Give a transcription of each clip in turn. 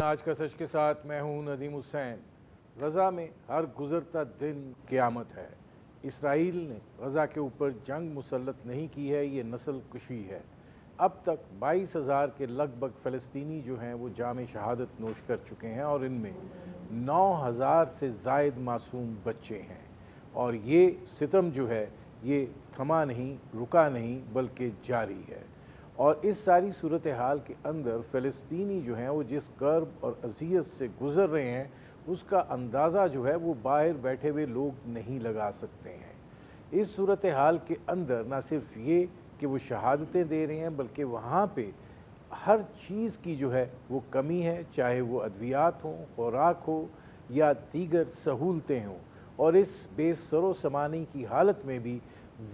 آج کا سچ کے ساتھ میں ہوں ندیم حسین۔ غزہ میں ہر گزرتا دن قیامت ہے۔ اسرائیل نے غزہ کے اوپر جنگ مسلط نہیں کی ہے، یہ نسل کشی ہے۔ اب تک 22,000 کے لگ بھگ فلسطینی جو ہیں وہ جام شہادت نوش کر چکے ہیں، اور ان میں 9,000 سے زائد معصوم بچے ہیں۔ اور یہ ستم جو ہے یہ تھما نہیں، رکا نہیں، بلکہ جاری ہے۔ اور اس ساری صورتحال کے اندر فلسطینی جو ہیں وہ جس کرب اور اذیت سے گزر رہے ہیں، اس کا اندازہ جو ہے وہ باہر بیٹھے ہوئے لوگ نہیں لگا سکتے ہیں۔ اس صورتحال کے اندر نہ صرف یہ کہ وہ شہادتیں دے رہے ہیں، بلکہ وہاں پہ ہر چیز کی جو ہے وہ کمی ہے، چاہے وہ ادویات ہوں، خوراک ہو یا دیگر سہولتیں ہوں۔ اور اس بے سر و سامانی کی حالت میں بھی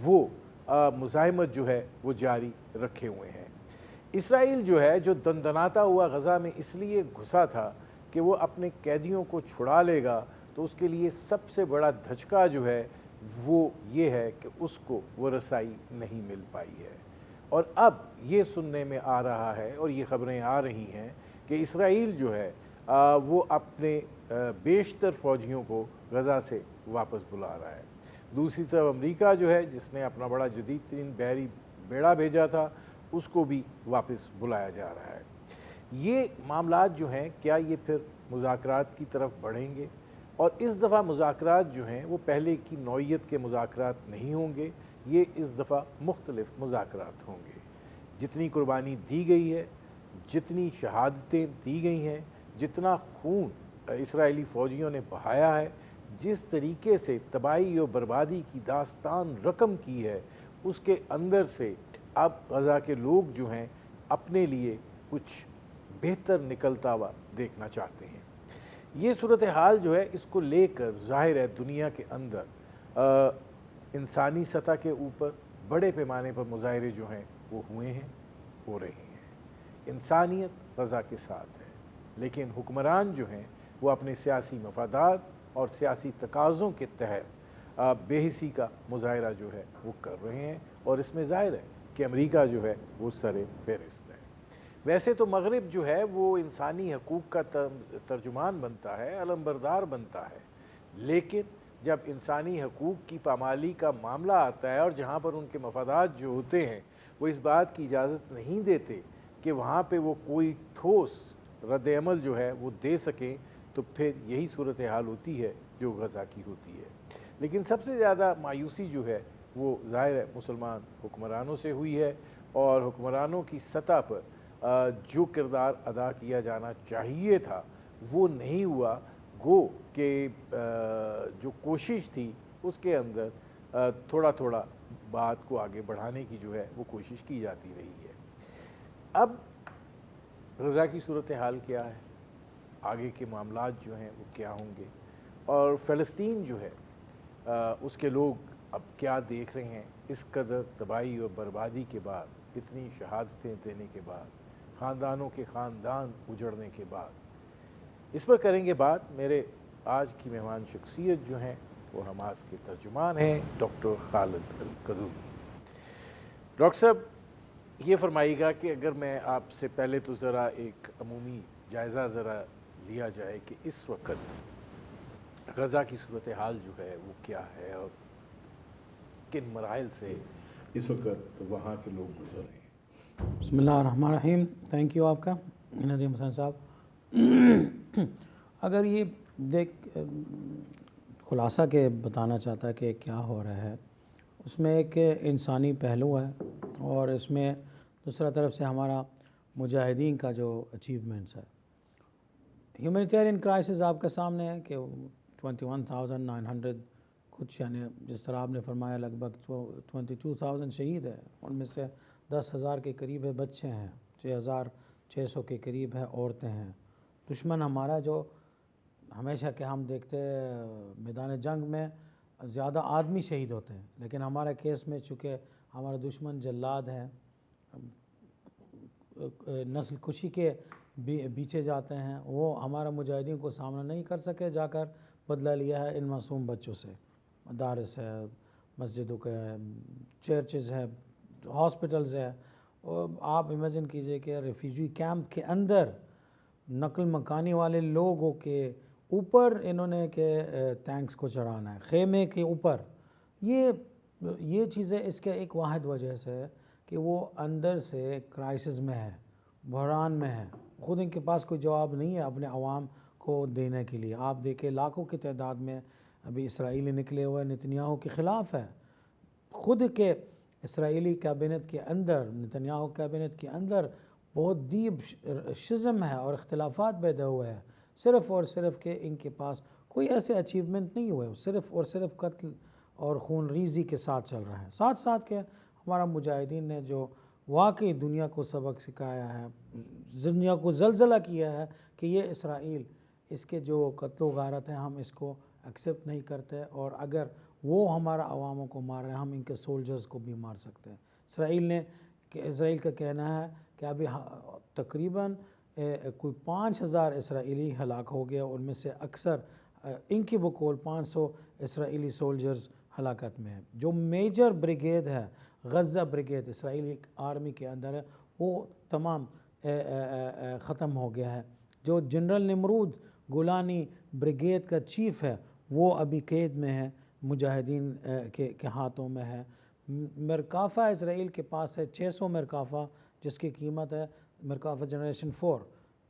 وہ مزاحمت جو ہے وہ جاری رکھے ہوئے ہیں۔ اسرائیل جو ہے جو دندناتا ہوا غزہ میں اس لیے گھسا تھا کہ وہ اپنے قیدیوں کو چھڑا لے گا، تو اس کے لیے سب سے بڑا دھچکا جو ہے وہ یہ ہے کہ اس کو وہ رسائی نہیں مل پائی ہے۔ اور اب یہ سننے میں آ رہا ہے اور یہ خبریں آ رہی ہیں کہ اسرائیل جو ہے وہ اپنے بیشتر فوجیوں کو غزہ سے واپس بلا رہا ہے۔ دوسری طرف امریکہ جو ہے جس نے اپنا بڑا جدید ترین بحری بیڑا بھیجا تھا، اس کو بھی واپس بلایا جا رہا ہے۔ یہ معاملات جو ہیں کیا یہ پھر مذاکرات کی طرف بڑھیں گے؟ اور اس دفعہ مذاکرات جو ہیں وہ پہلے کی نوعیت کے مذاکرات نہیں ہوں گے، یہ اس دفعہ مختلف مذاکرات ہوں گے۔ جتنی قربانی دی گئی ہے، جتنی شہادتیں دی گئی ہیں، جتنا خون اسرائیلی فوجیوں نے بہایا ہے، جس طریقے سے تباہی و بربادی کی داستان رقم کی ہے، اس کے اندر سے اب غزہ کے لوگ جو ہیں اپنے لیے کچھ بہتر نکلتا ہوا دیکھنا چاہتے ہیں۔ یہ صورتحال جو ہے اس کو لے کر ظاہر ہے دنیا کے اندر انسانی سطح کے اوپر بڑے پیمانے پر مظاہرے جو ہیں وہ ہوئے ہیں، ہو رہے ہیں۔ انسانیت غزہ کے ساتھ ہے، لیکن حکمران جو ہیں وہ اپنے سیاسی مفادات اور سیاسی تقاضوں کے تحت بے حسی کا مظاہرہ جو ہے وہ کر رہے ہیں، اور اس میں ظاہر ہے کہ امریکہ جو ہے وہ سر فہرست ہے۔ ویسے تو مغرب جو ہے وہ انسانی حقوق کا ترجمان بنتا ہے، علمبردار بنتا ہے، لیکن جب انسانی حقوق کی پامالی کا معاملہ آتا ہے اور جہاں پر ان کے مفادات جو ہوتے ہیں وہ اس بات کی اجازت نہیں دیتے کہ وہاں پہ وہ کوئی ٹھوس رد عمل جو ہے وہ دے سکیں، تو پھر یہی صورتحال ہوتی ہے جو غزہ کی ہوتی ہے۔ لیکن سب سے زیادہ مایوسی جو ہے وہ ظاہر ہے مسلمان حکمرانوں سے ہوئی ہے، اور حکمرانوں کی سطح پر جو کردار ادا کیا جانا چاہیے تھا وہ نہیں ہوا۔ گو کہ جو کوشش تھی اس کے اندر تھوڑا تھوڑا بات کو آگے بڑھانے کی جو ہے وہ کوشش کی جاتی رہی ہے۔ اب غزہ کی صورتحال کیا ہے، آگے کے معاملات جو ہیں وہ کیا ہوں گے، اور فلسطین جو ہے اس کے لوگ اب کیا دیکھ رہے ہیں اس قدر تباہی اور بربادی کے بعد، اتنی شہادتیں دینے کے بعد، خاندانوں کے خاندان اجڑنے کے بعد، اس پر کریں گے بات۔ میرے آج کی مہمان شخصیت جو ہیں وہ حماس کے ترجمان ہیں ڈاکٹر خالد القدومی۔ ڈاکٹر صاحب یہ فرمائیے گا کہ اگر میں آپ سے پہلے تو ذرا ایک عمومی جائزہ ذرا لیا جائے کہ اس وقت غزہ کی صورتحال جو ہے وہ کیا ہے اور کن مراحل سے اس وقت وہاں کے لوگ گزر رہے ہیں۔ بسم اللہ الرحمن الرحیم۔ تھینک یو آپ کا ندیم حسین صاحب۔ اگر یہ خلاصہ کے بتانا چاہتا ہے کہ کیا ہو رہا ہے، اس میں ایک انسانی پہلو ہے، اور اس میں دوسرا طرف سے ہمارا مجاہدین کا جو اچیومنٹس ہے۔ ہیومینیٹیرین کرائسس آپ کے سامنے ہے کہ 21,900 کچھ، یعنی جس طرح آپ نے فرمایا لگ بھگ 22,000 شہید ہے، ان میں سے 10,000 کے قریب ہے بچے ہیں، 6,600 کے قریب ہے عورتیں ہیں۔ دشمن ہمارا جو ہمیشہ کہ ہم دیکھتے میدان جنگ میں زیادہ آدمی شہید ہوتے ہیں، لیکن ہمارے کیس میں چونکہ ہمارا دشمن جلاد ہے، نسل کشی کے بیچے جاتے ہیں، وہ ہمارا مجاہدین کو سامنا نہیں کر سکے، جا کر بدلہ لیا ہے ان معصوم بچوں سے۔ مدارس ہے، مسجدوں کے چرچز ہے، ہاسپٹلز ہے، اور آپ امیجن کیجئے کہ ریفیوجی کیمپ کے اندر نقل مکانی والے لوگوں کے اوپر انہوں نے کہ ٹینکس کو چڑھانا ہے، خیمے کے اوپر. یہ چیزیں اس کے ایک واحد وجہ سے ہے کہ وہ اندر سے کرائسس میں ہے، بحران میں ہے. خود ان کے پاس کوئی جواب نہیں ہے اپنے عوام کو دینے کے لیے. آپ دیکھیں لاکھوں کی تعداد میں ابھی اسرائیلی نکلے ہوئے نتنیاہو کے خلاف ہے. خود کے اسرائیلی کابینٹ کے اندر، نتنیاہو کابینٹ کے اندر بہت ڈیپ شزم ہے اور اختلافات پیدا ہوئے ہیں، صرف اور صرف کہ ان کے پاس کوئی ایسے اچیومنٹ نہیں ہوئے، صرف اور صرف قتل اور خون ریزی کے ساتھ چل رہا ہے. ساتھ ساتھ کہ ہمارا مجاہدین نے جو واقعی دنیا کو سبق سکھایا ہے، دنیا کو زلزلہ کیا ہے کہ یہ اسرائیل، اس کے جو قتل و غارت ہے ہم اس کو ایکسیپٹ نہیں کرتے، اور اگر وہ ہمارا عواموں کو مار رہے ہیں ہم ان کے سولجرز کو بھی مار سکتے ہیں. اسرائیل کا کہنا ہے کہ ابھی تقریباً کوئی 5,000 اسرائیلی ہلاک ہو گیا، ان میں سے اکثر ان کی بقول 500 اسرائیلی سولجرز ہلاکت میں ہیں. جو میجر بریگیڈ ہے، غزہ بریگیڈ اسرائیلی آرمی کے اندر ہے، وہ تمام ختم ہو گیا ہے. جو جنرل نمرود گولانی بریگیڈ کا چیف ہے وہ ابھی قید میں ہے، مجاہدین کے ہاتھوں میں ہے. مرکافہ اسرائیل کے پاس ہے 600 مرکافہ، جس کی قیمت ہے مرکافہ جنریشن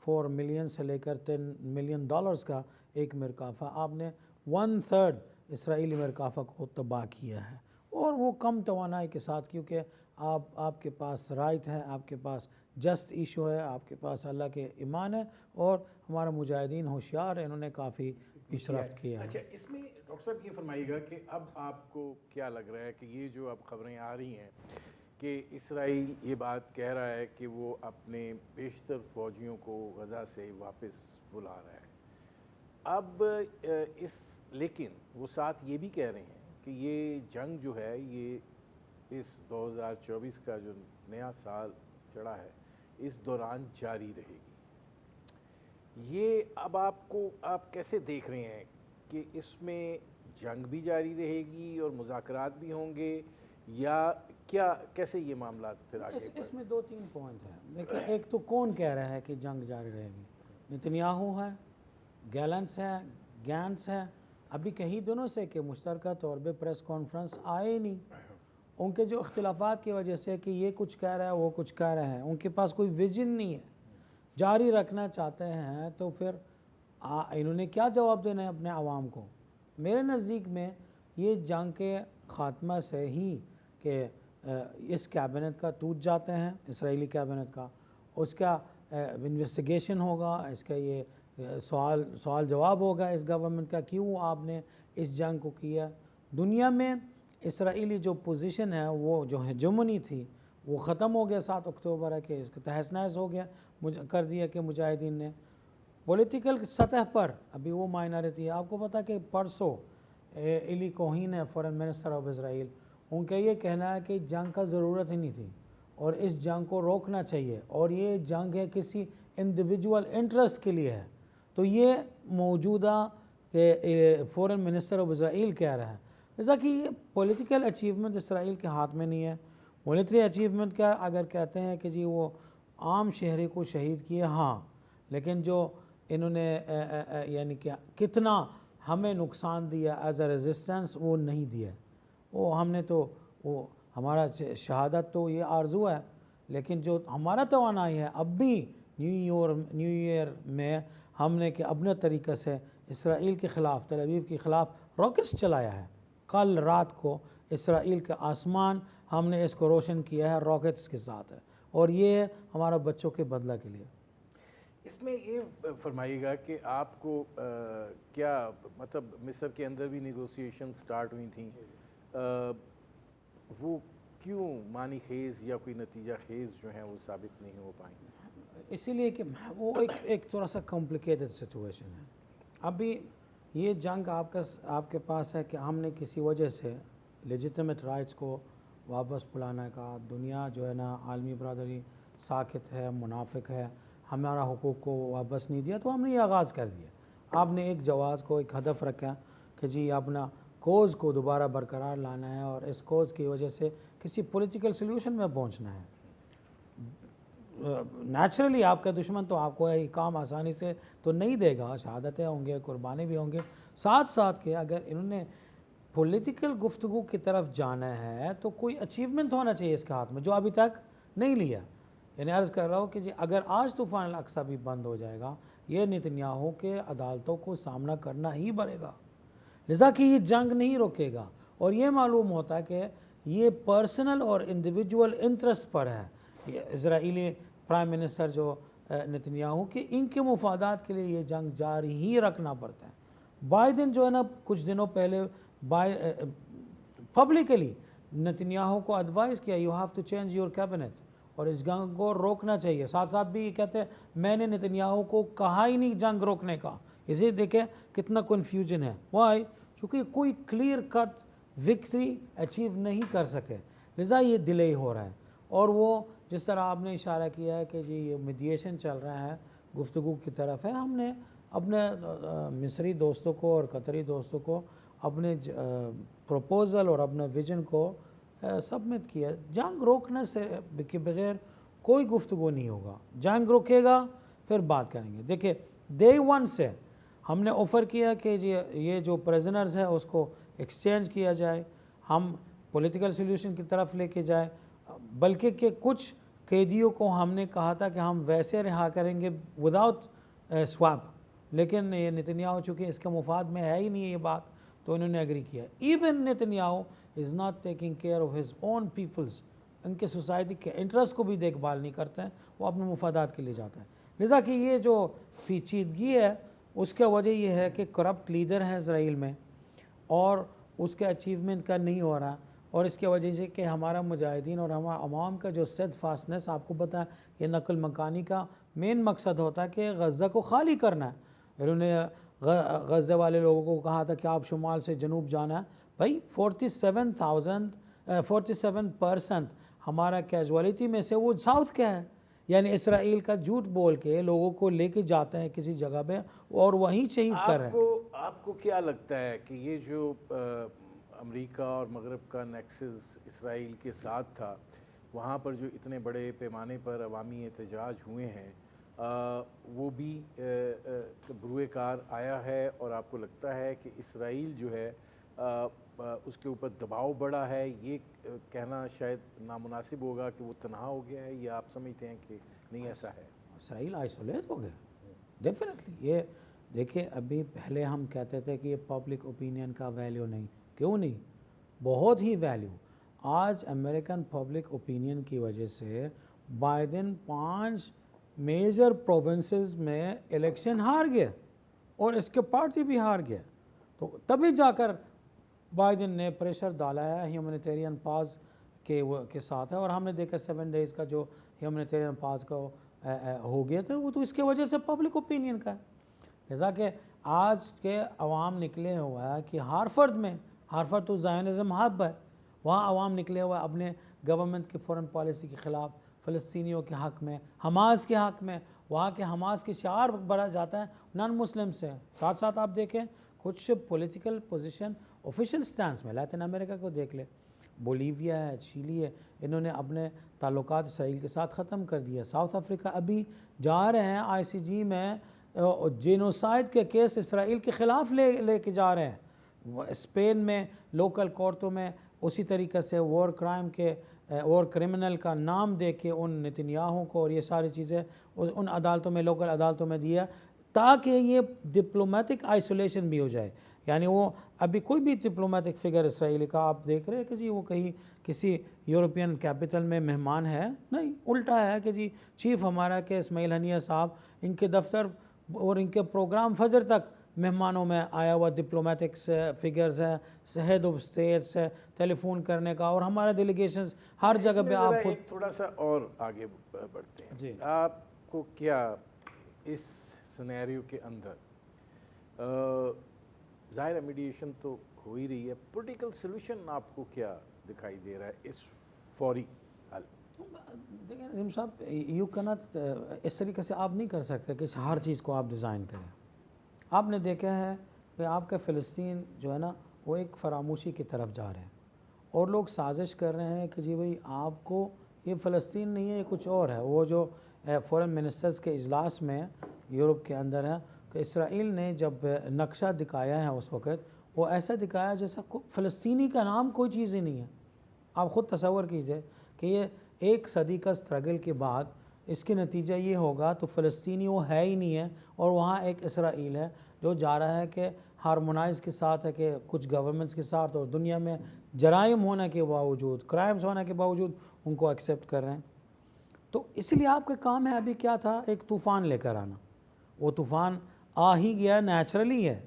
4 ملین سے لے کر $10 ملین کا ایک مرکافہ. آپ نے 1/3 اسرائیلی مرکافہ کو تباہ کیا ہے، اور وہ کم توانائی کے ساتھ، کیونکہ آپ کے پاس رائٹ ہے، آپ کے پاس جسٹ ایشو ہے، آپ کے پاس اللہ کے ایمان ہے، اور ہمارا مجاہدین ہوشیار ہے، انہوں نے کافی پیش رفت کیا ہے. اچھا، اس میں ڈاکٹر صاحب یہ فرمائیے گا کہ اب آپ کو کیا لگ رہا ہے کہ یہ جو اب خبریں آ رہی ہیں کہ اسرائیل یہ بات کہہ رہا ہے کہ وہ اپنے بیشتر فوجیوں کو غزہ سے واپس بلا رہا ہے، اب لیکن وہ ساتھ یہ بھی کہہ رہے ہیں کہ یہ جنگ جو ہے یہ اس 2024 کا جو نیا سال چڑھا ہے اس دوران جاری رہے گی. یہ اب آپ کیسے دیکھ رہے ہیں کہ اس میں جنگ بھی جاری رہے گی اور مذاکرات بھی ہوں گے، یا کیسے یہ معاملات پھر آگے اس میں 2-3 پوائنٹ ہیں. دیکھیں، ایک تو کون کہہ رہا ہے کہ جنگ جاری رہے گی؟ نتنیاہو ہے، گینس ہے. ابھی کئی دنوں سے کہ مشترکہ طور پہ پریس کانفرنس آئے نہیں، ان کے جو اختلافات کی وجہ سے کہ یہ کچھ کہہ رہا ہے وہ کچھ کہہ رہے ہیں، ان کے پاس کوئی ویژن نہیں ہے. جاری رکھنا چاہتے ہیں تو پھر انہوں نے کیا جواب دینا ہے اپنے عوام کو؟ میرے نزدیک میں یہ جنگ کے خاتمہ سے ہی کہ اس کیبنٹ کا ٹوٹ جاتے ہیں، اسرائیلی کیبنٹ کا، اس کا انویسٹیگیشن ہوگا، اس کا یہ سوال جواب ہوگا اس گورنمنٹ کا، کیوں آپ نے اس جنگ کو کیا. دنیا میں اسرائیلی جو پوزیشن ہے، وہ جو ہیجمونی تھی وہ ختم ہو گیا 7 اکتوبر ہے کہ اس کا تہس نہس ہو گیا، کر دیا کہ مجاہدین نے. پولیٹیکل سطح پر ابھی وہ مائنارٹی ہے. آپ کو پتا کہ پرسوں ایلی کوہین ہے فورن منسٹر آف اسرائیل، ان کا یہ کہنا ہے کہ جنگ کا ضرورت ہی نہیں تھی اور اس جنگ کو روکنا چاہیے، اور یہ جنگ ہے کسی انڈیویجول انٹرسٹ کے لیے ہے. تو یہ موجودہ فورن منسٹر آف اسرائیل کہہ رہا ہے. جیسا کہ یہ پولیٹیکل اچیومنٹ اسرائیل کے ہاتھ میں نہیں ہے. ملٹری اچیومنٹ کیا اگر کہتے ہیں کہ جی وہ عام شہری کو شہید کیے، ہاں، لیکن جو انہوں نے یعنی کہ کتنا ہمیں نقصان دیا ایز اے ریزسٹنس وہ نہیں دیا. وہ ہم نے تو وہ ہمارا شہادت تو یہ آرزو ہے، لیکن جو ہمارا توانائی ہے اب بھی نیو ایئر میں ہم نے کہ اپنے طریقے سے اسرائیل کے خلاف، تل ابیب کے خلاف راکٹس چلایا ہے. کل رات کو اسرائیل کا آسمان ہم نے اس کو روشن کیا ہے راکٹس کے ساتھ ہے، اور یہ ہے ہمارا بچوں کے بدلہ کے لیے. اس میں یہ فرمائیے گا کہ آپ کو کیا مطلب مصر کے اندر بھی نیگوسیشن سٹارٹ ہوئی تھیں، وہ کیوں معنی خیز یا کوئی نتیجہ خیز جو ہیں وہ ثابت نہیں ہو پائیں؟ اسی لیے کہ وہ ایک تھوڑا سا کمپلیکیٹڈ سچویشن ہے. ابھی یہ جنگ آپ کے پاس ہے کہ ہم نے کسی وجہ سے لیجیٹمیٹ رائٹس کو واپس بلانے کا، دنیا جو ہے نا عالمی برادری ساکت ہے، منافق ہے، ہمارا حقوق کو واپس نہیں دیا، تو ہم نے یہ آغاز کر دیا. آپ نے ایک جواز کو، ایک ہدف رکھا کہ جی اپنا کوز کو دوبارہ برقرار لانا ہے اور اس کوز کی وجہ سے کسی پولیٹیکل سلوشن میں پہنچنا ہے. نیچرلی آپ کا دشمن تو آپ کو یہ کام آسانی سے تو نہیں دے گا، شہادتیں ہوں گے، قربانی بھی ہوں گے، ساتھ ساتھ کہ اگر انہوں نے پولیٹیکل گفتگو کی طرف جانا ہے تو کوئی اچیومنٹ ہونا چاہیے اس کے ہاتھ میں جو ابھی تک نہیں لیا. یعنی عرض کر رہا ہوں کہ جی اگر آج طوفان الاقصی بھی بند ہو جائے گا، یہ نتنیاہو کے عدالتوں کو سامنا کرنا ہی پڑے گا، لذا کہ یہ جنگ نہیں روکے گا. اور یہ معلوم ہوتا ہے کہ یہ پرسنل اور انڈیویجول انٹرسٹ پر ہے. یہ اسرائیلی پرائم منسٹر جو نتنیاہو کہ ان کے مفادات کے لیے یہ جنگ جاری ہی رکھنا پڑتا ہے. بائیڈن جو ہے نا کچھ دنوں پہلے پبلکلی نتنیاہو کو ایڈوائز کیا you have to change your cabinet اور اس جنگ کو روکنا چاہیے. ساتھ ساتھ بھی یہ کہتے ہیں میں نے نتنیاہو کو کہا ہی نہیں جنگ روکنے کا. اسے دیکھیں کتنا کنفیوژن ہے. وائی؟ چونکہ کوئی کلیئر کٹ وکٹری اچیو نہیں کر سکے، لذا یہ ڈیلے ہو رہا ہے. اور وہ جس طرح آپ نے اشارہ کیا ہے کہ جی یہ میڈیشن چل رہا ہے، گفتگو کی طرف ہے، ہم نے اپنے مصری دوستوں کو اور قطری دوستوں کو اپنے پروپوزل اور اپنے ویژن کو سبمٹ کیا. جنگ روکنے سے کے بغیر کوئی گفتگو نہیں ہوگا. جنگ روکے گا پھر بات کریں گے. دیکھیں ڈے ون سے ہم نے آفر کیا کہ یہ جو پریزنرز ہے اس کو ایکسچینج کیا جائے، ہم پولیٹیکل سلیوشن کی طرف لے کے جائیں، بلکہ کہ کچھ قیدیوں کو ہم نے کہا تھا کہ ہم ویسے رہا کریں گے وداؤٹ سواپ. لیکن یہ نتنیاہو چونکہ اس کے مفاد میں ہے ہی نہیں یہ بات، تو انہوں نے ایگری کیا. Even Netanyahu is not taking care of his own peoples, ان کے سوسائٹی کے انٹرسٹ کو بھی دیکھ بھال نہیں کرتے ہیں، وہ اپنے مفادات کے لیے جاتے ہیں. لذا کہ یہ جو پیچیدگی ہے اس کا وجہ یہ ہے کہ کرپٹ لیڈر ہیں اسرائیل میں اور اس کے اچیومنٹ کا نہیں ہو رہا. اور اس کی وجہ سے کہ ہمارا مجاہدین اور ہمارا عوام کا جو اسٹیڈ فاسٹنس، آپ کو پتہ ہے یہ نقل مکانی کا مین مقصد ہوتا ہے کہ غزہ کو خالی کرنا ہے. انہوں نے غزہ والے لوگوں کو کہا تھا کہ آپ شمال سے جنوب جانا ہے. بھائی 47% ہمارا کیجوالٹی میں سے وہ ساؤتھ کا ہے. یعنی اسرائیل کا جھوٹ بول کے لوگوں کو لے کے جاتے ہیں کسی جگہ پہ اور وہیں شہید کر رہے ہیں. آپ کو کیا لگتا ہے کہ یہ جو امریکہ اور مغرب کا نیکسس اسرائیل کے ساتھ تھا، وہاں پر جو اتنے بڑے پیمانے پر عوامی احتجاج ہوئے ہیں، وہ بھی بروئے کار آیا ہے؟ اور آپ کو لگتا ہے کہ اسرائیل جو ہے اس کے اوپر دباؤ بڑھا ہے؟ یہ کہنا شاید نامناسب ہوگا کہ وہ تنہا ہو گیا ہے، یا آپ سمجھتے ہیں کہ نہیں ایسا ہے؟ اسرائیل آئسولیٹ ہو گیا ڈیفینیٹلی. یہ دیکھیں ابھی پہلے ہم کہتے تھے کہ یہ پبلک اوپینین کا ویلیو نہیں. کیوں نہیں؟ بہت ہی ویلیو. آج امریکن پبلک اوپینین کی وجہ سے بائیڈن 5 میجر پروونسز میں الیکشن ہار گیا اور اس کے پارٹی بھی ہار گیا. تو تبھی جا کر بائیڈن نے پریشر ڈالا ہے ہیومینیٹیرین پاز کے ساتھ ہے. اور ہم نے دیکھا 7 days کا جو ہیومینیٹیرین پاز کا ہو گیا تھا، وہ تو اس کے وجہ سے پبلک اوپینین کا ہے. لذا کہ آج کے عوام نکلے ہوا ہے کہ ہارفرڈ تو زائنزم ہب ہے، وہاں عوام نکلے ہوا ہے اپنے گورنمنٹ کی فورن پالیسی کے خلاف، فلسطینیوں کے حق میں، حماس کے حق میں. وہاں کے حماس کی شعار بڑھا جاتا ہے نان مسلم سے. ساتھ ساتھ آپ دیکھیں کچھ پولیٹیکل پوزیشن آفیشیل سٹانس میں لیٹن امریکہ کو دیکھ لیں، بولیویا ہے، چیلی ہے، انہوں نے اپنے تعلقات اسرائیل کے ساتھ ختم کر دیا. ساؤتھ افریقہ ابھی جا رہے ہیں ICJ میں جینوسائیڈ کے کیس اسرائیل کے خلاف لے کے جا رہے ہیں. اسپین میں لوکل کورٹوں میں اسی طریقے سے وار کرمنل کا نام دے کے ان نتنیاہو کو اور یہ ساری چیزیں ان عدالتوں میں، لوکل عدالتوں میں دیا تاکہ یہ ڈپلومیٹک آئسولیشن بھی ہو جائے. یعنی وہ ابھی کوئی بھی ڈپلومیٹک فگر اسرائیلی کا آپ دیکھ رہے ہیں کہ جی وہ کہیں کسی یورپین کیپٹل میں مہمان ہے؟ نہیں، الٹا ہے کہ جی چیف ہمارا کہ اسماعیل ہنیہ صاحب، ان کے دفتر اور ان کے پروگرام فجر تک مہمانوں میں آیا ہوا ڈپلومیٹک فگرز ہیں، ہیڈ آف اسٹیٹس ہے، ٹیلی فون کرنے کا، اور ہمارا ڈیلیگیشنز ہر جگہ پہ. آپ کو تھوڑا سا اور آگے بڑھتے ہیں جی. آپ کو کیا اس سینیریو کے اندر ظاہر ہے میڈیشن تو ہو ہی رہی ہے، پولیٹیکل سلوشن آپ کو کیا دکھائی دے رہا ہے اس فوری حل؟ دیکھیں نظیم صاحب، یو کینٹ اس طریقے سے آپ نہیں کر سکتے کہ ہر چیز کو آپ ڈیزائن کریں. آپ نے دیکھا ہے کہ آپ کا فلسطین جو ہے نا وہ ایک فراموشی کی طرف جا رہے ہیں، اور لوگ سازش کر رہے ہیں کہ جی بھئی آپ کو یہ فلسطین نہیں ہے، یہ کچھ اور ہے. وہ جو فورن منسٹرز کے اجلاس میں یورپ کے اندر ہے کہ اسرائیل نے جب نقشہ دکھایا ہے اس وقت وہ ایسا دکھایا جیسا فلسطینی کا نام کوئی چیز ہی نہیں ہے. آپ خود تصور کیجئے کہ یہ 1 صدی کا اسٹرگل کے بعد اس کے نتیجہ یہ ہوگا تو فلسطینی وہ ہے ہی نہیں ہے اور وہاں ایک اسرائیل ہے جو جا رہا ہے کہ ہارمونائز کے ساتھ ہے کہ کچھ گورنمنٹس کے ساتھ اور دنیا میں جرائم ہونے کے باوجود کرائمز ہونے کے باوجود ان کو ایکسیپٹ کر رہے ہیں. تو اس لیے آپ کا کام ہے ابھی کیا تھا ایک طوفان لے کر آنا. وہ طوفان آ ہی گیا نیچرلی ہے.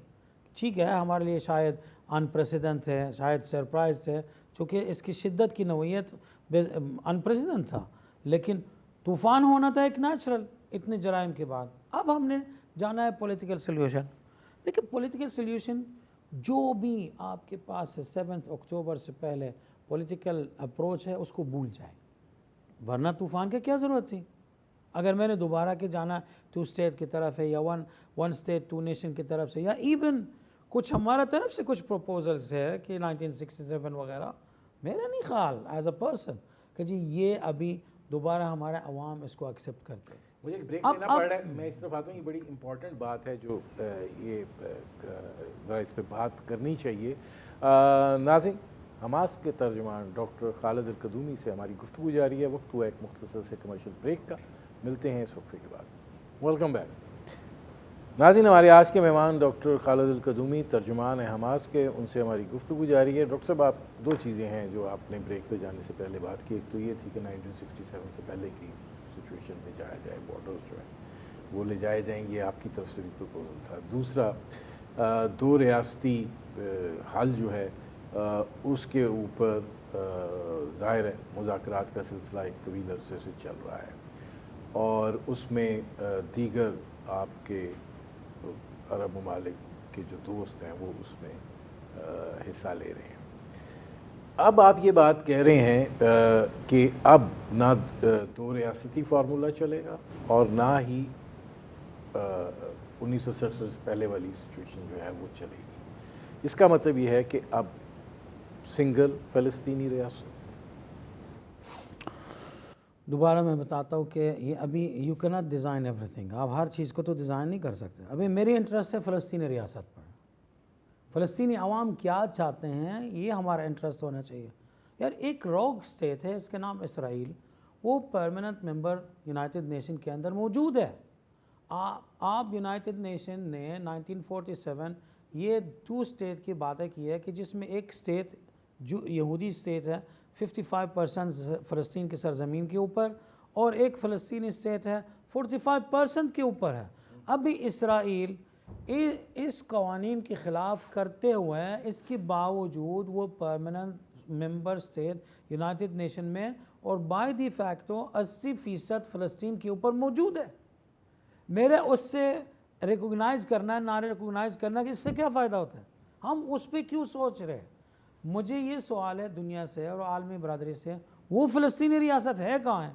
ٹھیک ہے ہمارے لیے شاید انپریسیڈنٹ ہے شاید سرپرائز ہے چونکہ اس کی شدت کی نوعیت انپریسیڈنٹ تھا لیکن طوفان ہونا تھا ایک نیچرل اتنے جرائم کے بعد. اب ہم نے جانا ہے پولیٹیکل سلیوشن. لیکن پولیٹیکل سلیوشن جو بھی آپ کے پاس ہے 7 اکتوبر سے پہلے پولیٹیکل اپروچ ہے اس کو بھول جائیں ورنہ طوفان کی کیا ضرورت تھی. اگر میں نے دوبارہ کہ جانا 2 اسٹیٹ کی طرف ہے یا 1 اسٹیٹ 2 نیشن کی طرف سے یا ایون کچھ ہمارا طرف سے کچھ پروپوزلز ہے کہ 1967 وغیرہ میرا نہیں خیال ایز اے پرسن کہ جی یہ ابھی دوبارہ ہمارے عوام اس کو ایکسیپٹ کرتے ہیں. مجھے ایک بریک لینا پڑ رہا ہے میں اس طرف آتا ہوں. یہ بڑی امپورٹنٹ بات ہے جو یہ ذرا اس پہ بات کرنی چاہیے. ناظرین حماس کے ترجمان ڈاکٹر خالد القدومی سے ہماری گفتگو جاری ہے. وقت ہوا ایک مختصر سے کمرشل بریک کا. ملتے ہیں اس وقفے کے بعد. Welcome back. ناظرین ہمارے آج کے مہمان ڈاکٹر خالد القدومی ترجمان ہیں حماس کے. ان سے ہماری گفتگو جاری ہے. ڈاکٹر صاحب آپ 2 چیزیں ہیں جو آپ نے بریک پہ جانے سے پہلے بات کی. ایک تو یہ تھی کہ 1967 سے پہلے کی سچویشن میں جایا جائے بارڈرز جو ہیں وہ لے جائے جائیں یہ آپ کی طرف سے بھی پروپوزل تھا. دوسرا 2 ریاستی حل جو ہے اس کے اوپر ظاہر ہے مذاکرات کا سلسلہ ایک طویل عرصے سے چل رہا ہے اور اس میں دیگر آپ کے عرب ممالک کے جو دوست ہیں وہ اس میں حصہ لے رہے ہیں. اب آپ یہ بات کہہ رہے ہیں کہ اب نہ 2 ریاستی فارمولہ چلے گا اور نہ ہی 1967 سے پہلے والی سچویشن جو ہے وہ چلے گی. اس کا مطلب یہ ہے کہ اب سنگل فلسطینی ریاست. دوبارہ میں بتاتا ہوں کہ یہ ابھی یو کی ناٹ ڈیزائن ایوری تھنگ. آپ ہر چیز کو تو ڈیزائن نہیں کر سکتے. ابھی میری انٹرسٹ ہے فلسطینی ریاست پر. فلسطینی عوام کیا چاہتے ہیں یہ ہمارا انٹرسٹ ہونا چاہیے. یار ایک روگ اسٹیٹ ہے اس کے نام اسرائیل وہ پرماننٹ ممبر یونائٹڈ نیشن کے اندر موجود ہے. آپ یونائٹڈ نیشن نے 1947 یہ 2 اسٹیٹ کی باتیں کی ہے کہ جس میں ایک اسٹیٹ جو یہودی اسٹیٹ ہے 55% فلسطین کی سرزمین کے اوپر اور ایک فلسطینی اسٹیٹ ہے 45% کے اوپر ہے. ابھی اسرائیل اس قوانین کے خلاف کرتے ہوئے اس کے باوجود وہ permanent member state United nation میں اور بائی دی فیکٹو 80% فلسطین کے اوپر موجود ہے. میرے اس سے ریکوگنائز کرنا ہے نہ ریکوگنائز کرنا کہ اس سے کیا فائدہ ہوتا ہے. ہم اس پہ کیوں سوچ رہے ہیں. مجھے یہ سوال ہے دنیا سے اور عالمی برادری سے وہ فلسطینی ریاست ہے کہاں ہے.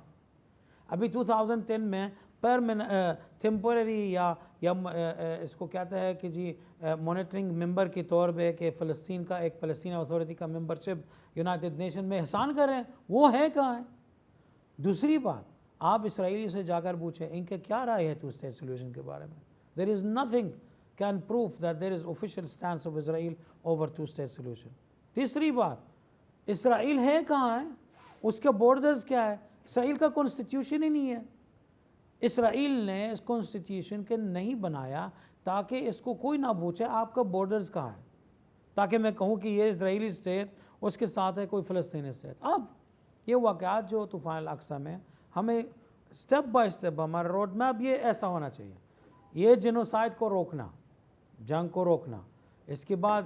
ابھی 2010 میں ٹیمپورری یا اس کو کہتا ہے کہ جی مانیٹرنگ ممبر کے طور پہ کہ فلسطین کا ایک فلسطین اتھارٹی کا ممبرشپ یونائٹڈ نیشن میں احسان کر رہے ہیں وہ ہے کہاں ہے. دوسری بات آپ اسرائیلی سے جا کر پوچھیں ان کے کیا رائے ہے 2 اسٹیٹ سولوشن کے بارے میں. there is nothing can prove that there is official stance of Israel over 2 state solution. تیسری بات اسرائیل ہے کہاں ہے اس کے بارڈرز کیا ہے. اسرائیل کا کانسٹیٹیوشن ہی نہیں ہے. اسرائیل نے اس کانسٹیٹیوشن کے نہیں بنایا تاکہ اس کو کوئی نہ پوچھے آپ کا بارڈرز کہاں ہے تاکہ میں کہوں کہ یہ اسرائیلی اسٹیٹ اس کے ساتھ ہے کوئی فلسطینی اسٹیٹ. اب یہ واقعات جو طوفان الاقصی میں ہمیں سٹیپ بائی سٹیپ ہمارا روڈ میپ یہ ایسا ہونا چاہیے. یہ جنوسائیڈ کو روکنا جنگ کو روکنا اس کے بعد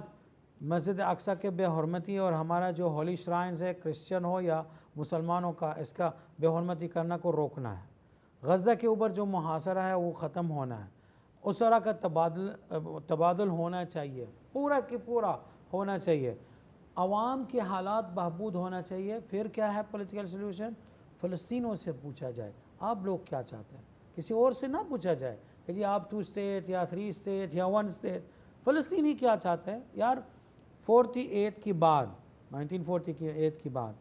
مسجد اقصی کے بے حرمتی اور ہمارا جو ہولی شرائنز ہے کرسچن ہو یا مسلمانوں کا اس کا بے حرمتی کرنا کو روکنا ہے. غزہ کے اوپر جو محاصرہ ہے وہ ختم ہونا ہے. اسرا کا تبادل ہونا چاہیے پورا کہ پورا ہونا چاہیے. عوام کے حالات بہبود ہونا چاہیے. پھر کیا ہے پولیٹیکل سلوشن فلسطینوں سے پوچھا جائے آپ لوگ کیا چاہتے ہیں. کسی اور سے نہ پوچھا جائے کہ جی آپ 2 اسٹیٹ یا 3 اسٹیٹ یا 1 اسٹیٹ. فلسطینی کیا چاہتے ہیں یار. 48 کے بعد 1948 کے بعد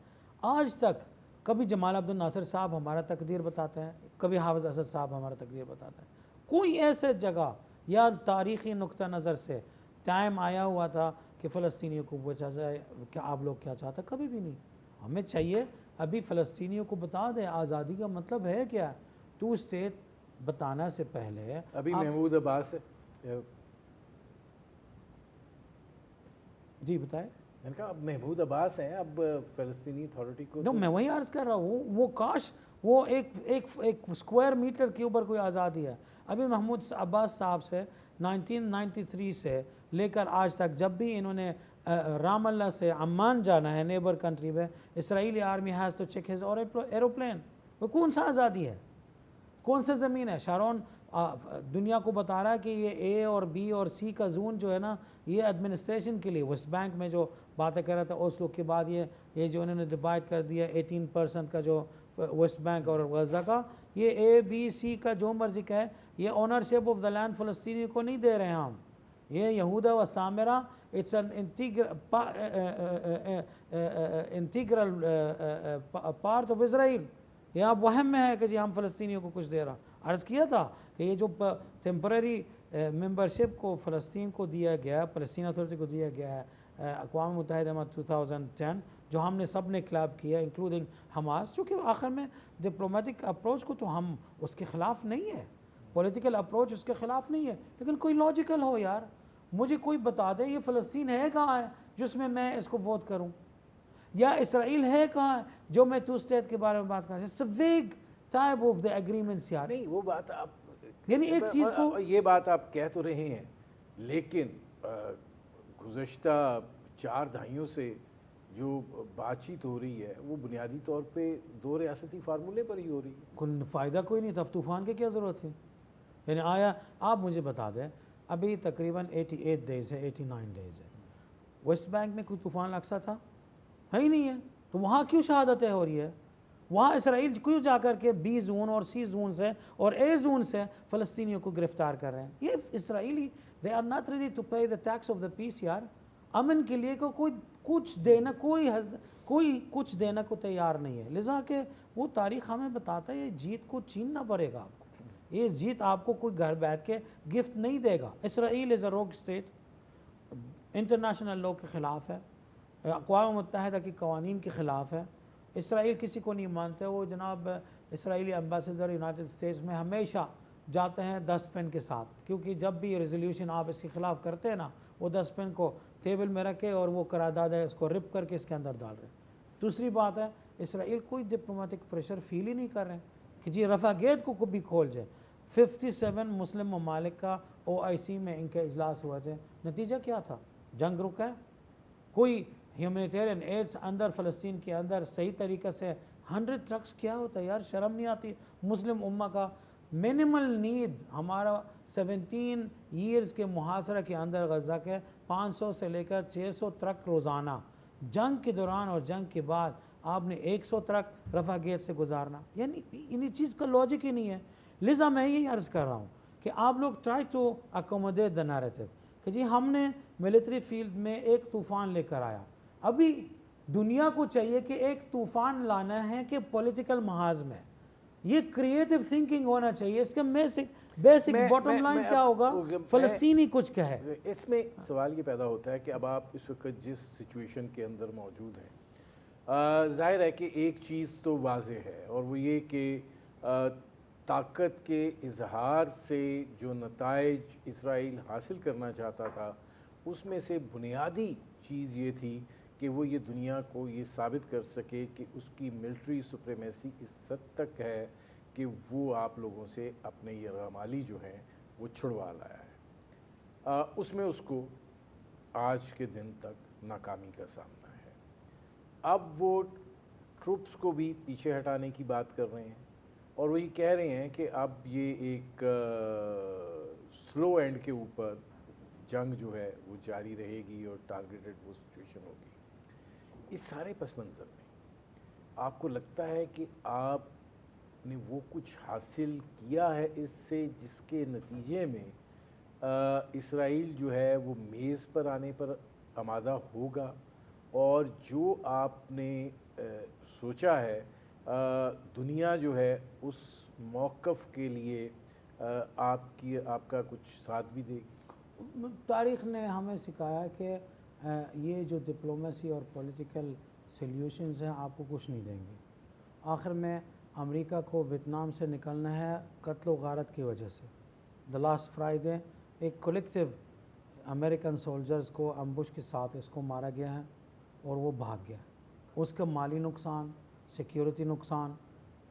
آج تک کبھی جمال عبد الناصر صاحب ہمارا تقدیر بتاتے ہیں، کبھی حافظ اسد صاحب ہمارا تقدیر بتاتے ہیں. کوئی ایسے جگہ یا تاریخی نقطہ نظر سے ٹائم آیا ہوا تھا کہ فلسطینیوں کو بچا جائے، کہ آپ لوگ کیا چاہتے؟ کبھی بھی نہیں. ہمیں چاہیے ابھی فلسطینیوں کو بتا دیں آزادی کا مطلب ہے کیا. ٹو اسٹیٹ بتانا سے پہلے ابھی محمود عباس ہے، جی بتائیں. میں نے کہا اب محمود عباس ہیں، اب فلسطینی اتھارٹی کو میں وہی عرض کر رہا ہوں، وہ کاش وہ ایک اسکوائر میٹر کے اوپر کوئی آزادی ہے. ابھی محمود عباس صاحب سے 1993 سے لے کر آج تک جب بھی انہوں نے رام اللہ سے عمان جانا ہے نیبر کنٹری میں، Israeli army has to check his aeroplane. وہ کون سا آزادی ہے؟ کون سے زمین ہے؟ شارون دنیا کو بتا رہا ہے کہ یہ اے اور بی اور سی کا زون جو ہے نا، یہ ایڈمنسٹریشن کے لیے. ویسٹ بینک میں جو باتیں کر رہا تھا اوسلو کے بعد یہ جو انہوں نے ڈیوائڈ کر دیا 18% کا جو ویسٹ بینک اور غزہ کا، یہ اے بی سی کا جو مرضی کا ہے، یہ اونرشپ آف دا لینڈ فلسطینی کو نہیں دے رہے ہیں ہم. یہ یہودا و سامرا it's an integral part of Israel. یہ آپ وہم میں ہے کہ جی ہم فلسطینیوں کو کچھ دے رہا. عرض کیا تھا کہ یہ جو ٹیمپرری ممبرشپ کو فلسطین کو دیا گیا، فلسطین اتھارٹی کو دیا گیا ہے اقوام متحدہ میں 2010، جو ہم نے سب نے کلیب کیا انکلوڈنگ حماس، چونکہ آخر میں ڈپلومیٹک اپروچ کو تو ہم اس کے خلاف نہیں ہے، پولیٹیکل اپروچ اس کے خلاف نہیں ہے، لیکن کوئی لاجیکل ہو یار. مجھے کوئی بتا دے یہ فلسطین ہے کہاں ہے جس میں میں اس کو ووٹ کروں، یا اسرائیل ہے کہاں ہے جو میں ٹو اسٹیٹ کے بارے میں بات کروں. It's a vague type of the agreements یار. نہیں وہ بات آپ یعنی ایک چیز کو یہ بات آپ کہہ تو رہے ہیں، لیکن گزشتہ 4 دہائیوں سے جو بات چیت ہو رہی ہے وہ بنیادی طور پہ 2 ریاستی فارمولے پر ہی ہو رہی ہے. کوئی فائدہ کوئی نہیں تھا. اب طوفان کی کیا ضرورت تھی؟ یعنی آیا آپ مجھے بتا دیں ابھی تقریباً 88 ڈیز ہے، 89 ڈیز ہے، ویسٹ بینک میں کوئی طوفان لگسا تھا؟ ہے ہی نہیں ہے. تو وہاں کیوں شہادتیں ہو رہی ہے؟ وہاں اسرائیل کیوں جا کر کے بی زون اور سی زون سے اور اے زون سے فلسطینیوں کو گرفتار کر رہے ہیں؟ یہ اسرائیلی they are not ready to pay the tax of the peace یار. امن کے لیے کوئی کچھ دینا کوئی کچھ دینا کو تیار نہیں ہے. لذا کہ وہ تاریخ ہمیں بتاتا ہے یہ جیت کو چھیننا پڑے گا آپ کو. یہ جیت آپ کو کوئی گھر بیٹھ کے گفٹ نہیں دے گا. اسرائیل از اے روگ اسٹیٹ، انٹرنیشنل لاء کے خلاف ہے، اقوام متحدہ کے قوانین کے خلاف ہے. اسرائیل کسی کو نہیں مانتے. وہ جناب اسرائیلی ایمبیسڈر یونائٹڈ اسٹیٹس میں ہمیشہ جاتے ہیں 10 پن کے ساتھ، کیونکہ جب بھی ریزولوشن آپ اس کے خلاف کرتے ہیں نا، وہ 10 پن کو ٹیبل میں رکھے اور وہ قرارداد ہے اس کو رپ کر کے اس کے اندر ڈال رہے ہیں. دوسری بات ہے اسرائیل کوئی ڈپلومیٹک پریشر فیل ہی نہیں کر رہے ہیں کہ جی رفح گیٹ کو بھی کھول جائے. 57 مسلم ممالک کا OIC میں ان کے اجلاس ہوا تھے. نتیجہ کیا تھا؟ جنگ رکا ہے. کوئی ہیومینیٹیرین ایڈز اندر فلسطین کے اندر صحیح طریقے سے 100 ٹرکس کیا ہوتا ہے یار؟ شرم نہیں آتی؟ مسلم امہ کا منیمل نیڈ ہمارا 17 ایئرز کے محاصرہ کے اندر غزہ کے 500 سے لے کر 600 ٹرک روزانہ. جنگ کے دوران اور جنگ کے بعد آپ نے 100 ٹرک رفح گیٹ سے گزارنا، یعنی انہی چیز کا لاجک ہی نہیں ہے. لذا میں یہی عرض کر رہا ہوں کہ آپ لوگ try to accommodate the narrative کہ جی ہم نے ملٹری فیلڈ میں ایک طوفان لے کر آیا. ابھی دنیا کو چاہیے کہ ایک طوفان لانا ہے کہ پولیٹیکل محاذ میں یہ کریٹیو تھنکنگ ہونا چاہیے. اس کا بیسک باٹم لائن کیا ہوگا؟ فلسطینی کچھ کہے. اس میں سوال یہ پیدا ہوتا ہے کہ اب آپ اس وقت جس سچویشن کے اندر موجود ہیں، ظاہر ہے کہ ایک چیز تو واضح ہے، اور وہ یہ کہ طاقت کے اظہار سے جو نتائج اسرائیل حاصل کرنا چاہتا تھا اس میں سے بنیادی چیز یہ تھی کہ وہ یہ دنیا کو یہ ثابت کر سکے کہ اس کی ملٹری سپریمیسی اس حد تک ہے کہ وہ آپ لوگوں سے اپنے یرغمالی جو ہیں وہ چھڑوا لایا ہے. اس میں اس کو آج کے دن تک ناکامی کا سامنا ہے. اب وہ ٹروپس کو بھی پیچھے ہٹانے کی بات کر رہے ہیں اور وہی کہہ رہے ہیں کہ اب یہ ایک سلو اینڈ کے اوپر جنگ جو ہے وہ جاری رہے گی اور ٹارگیٹڈ وہ سچویشن ہوگی. اس سارے پس منظر میں آپ کو لگتا ہے کہ آپ نے وہ کچھ حاصل کیا ہے اس سے جس کے نتیجے میں اسرائیل جو ہے وہ میز پر آنے پر آمادہ ہوگا، اور جو آپ نے سوچا ہے دنیا جو ہے اس موقف کے لیے آپ کا کچھ ساتھ بھی دے گی؟ تاریخ نے ہمیں سکھایا کہ یہ جو ڈپلومیسی اور پولیٹیکل سلیوشنز ہیں آپ کو کچھ نہیں دیں گے. آخر میں امریکہ کو ویتنام سے نکلنا ہے قتل و غارت کی وجہ سے. دا لاسٹ فرائیڈے ایک کولیکٹیو امریکن سولجرز کو امبوش کے ساتھ اس کو مارا گیا ہے اور وہ بھاگ گیا. اس کا مالی نقصان، سیکیورٹی نقصان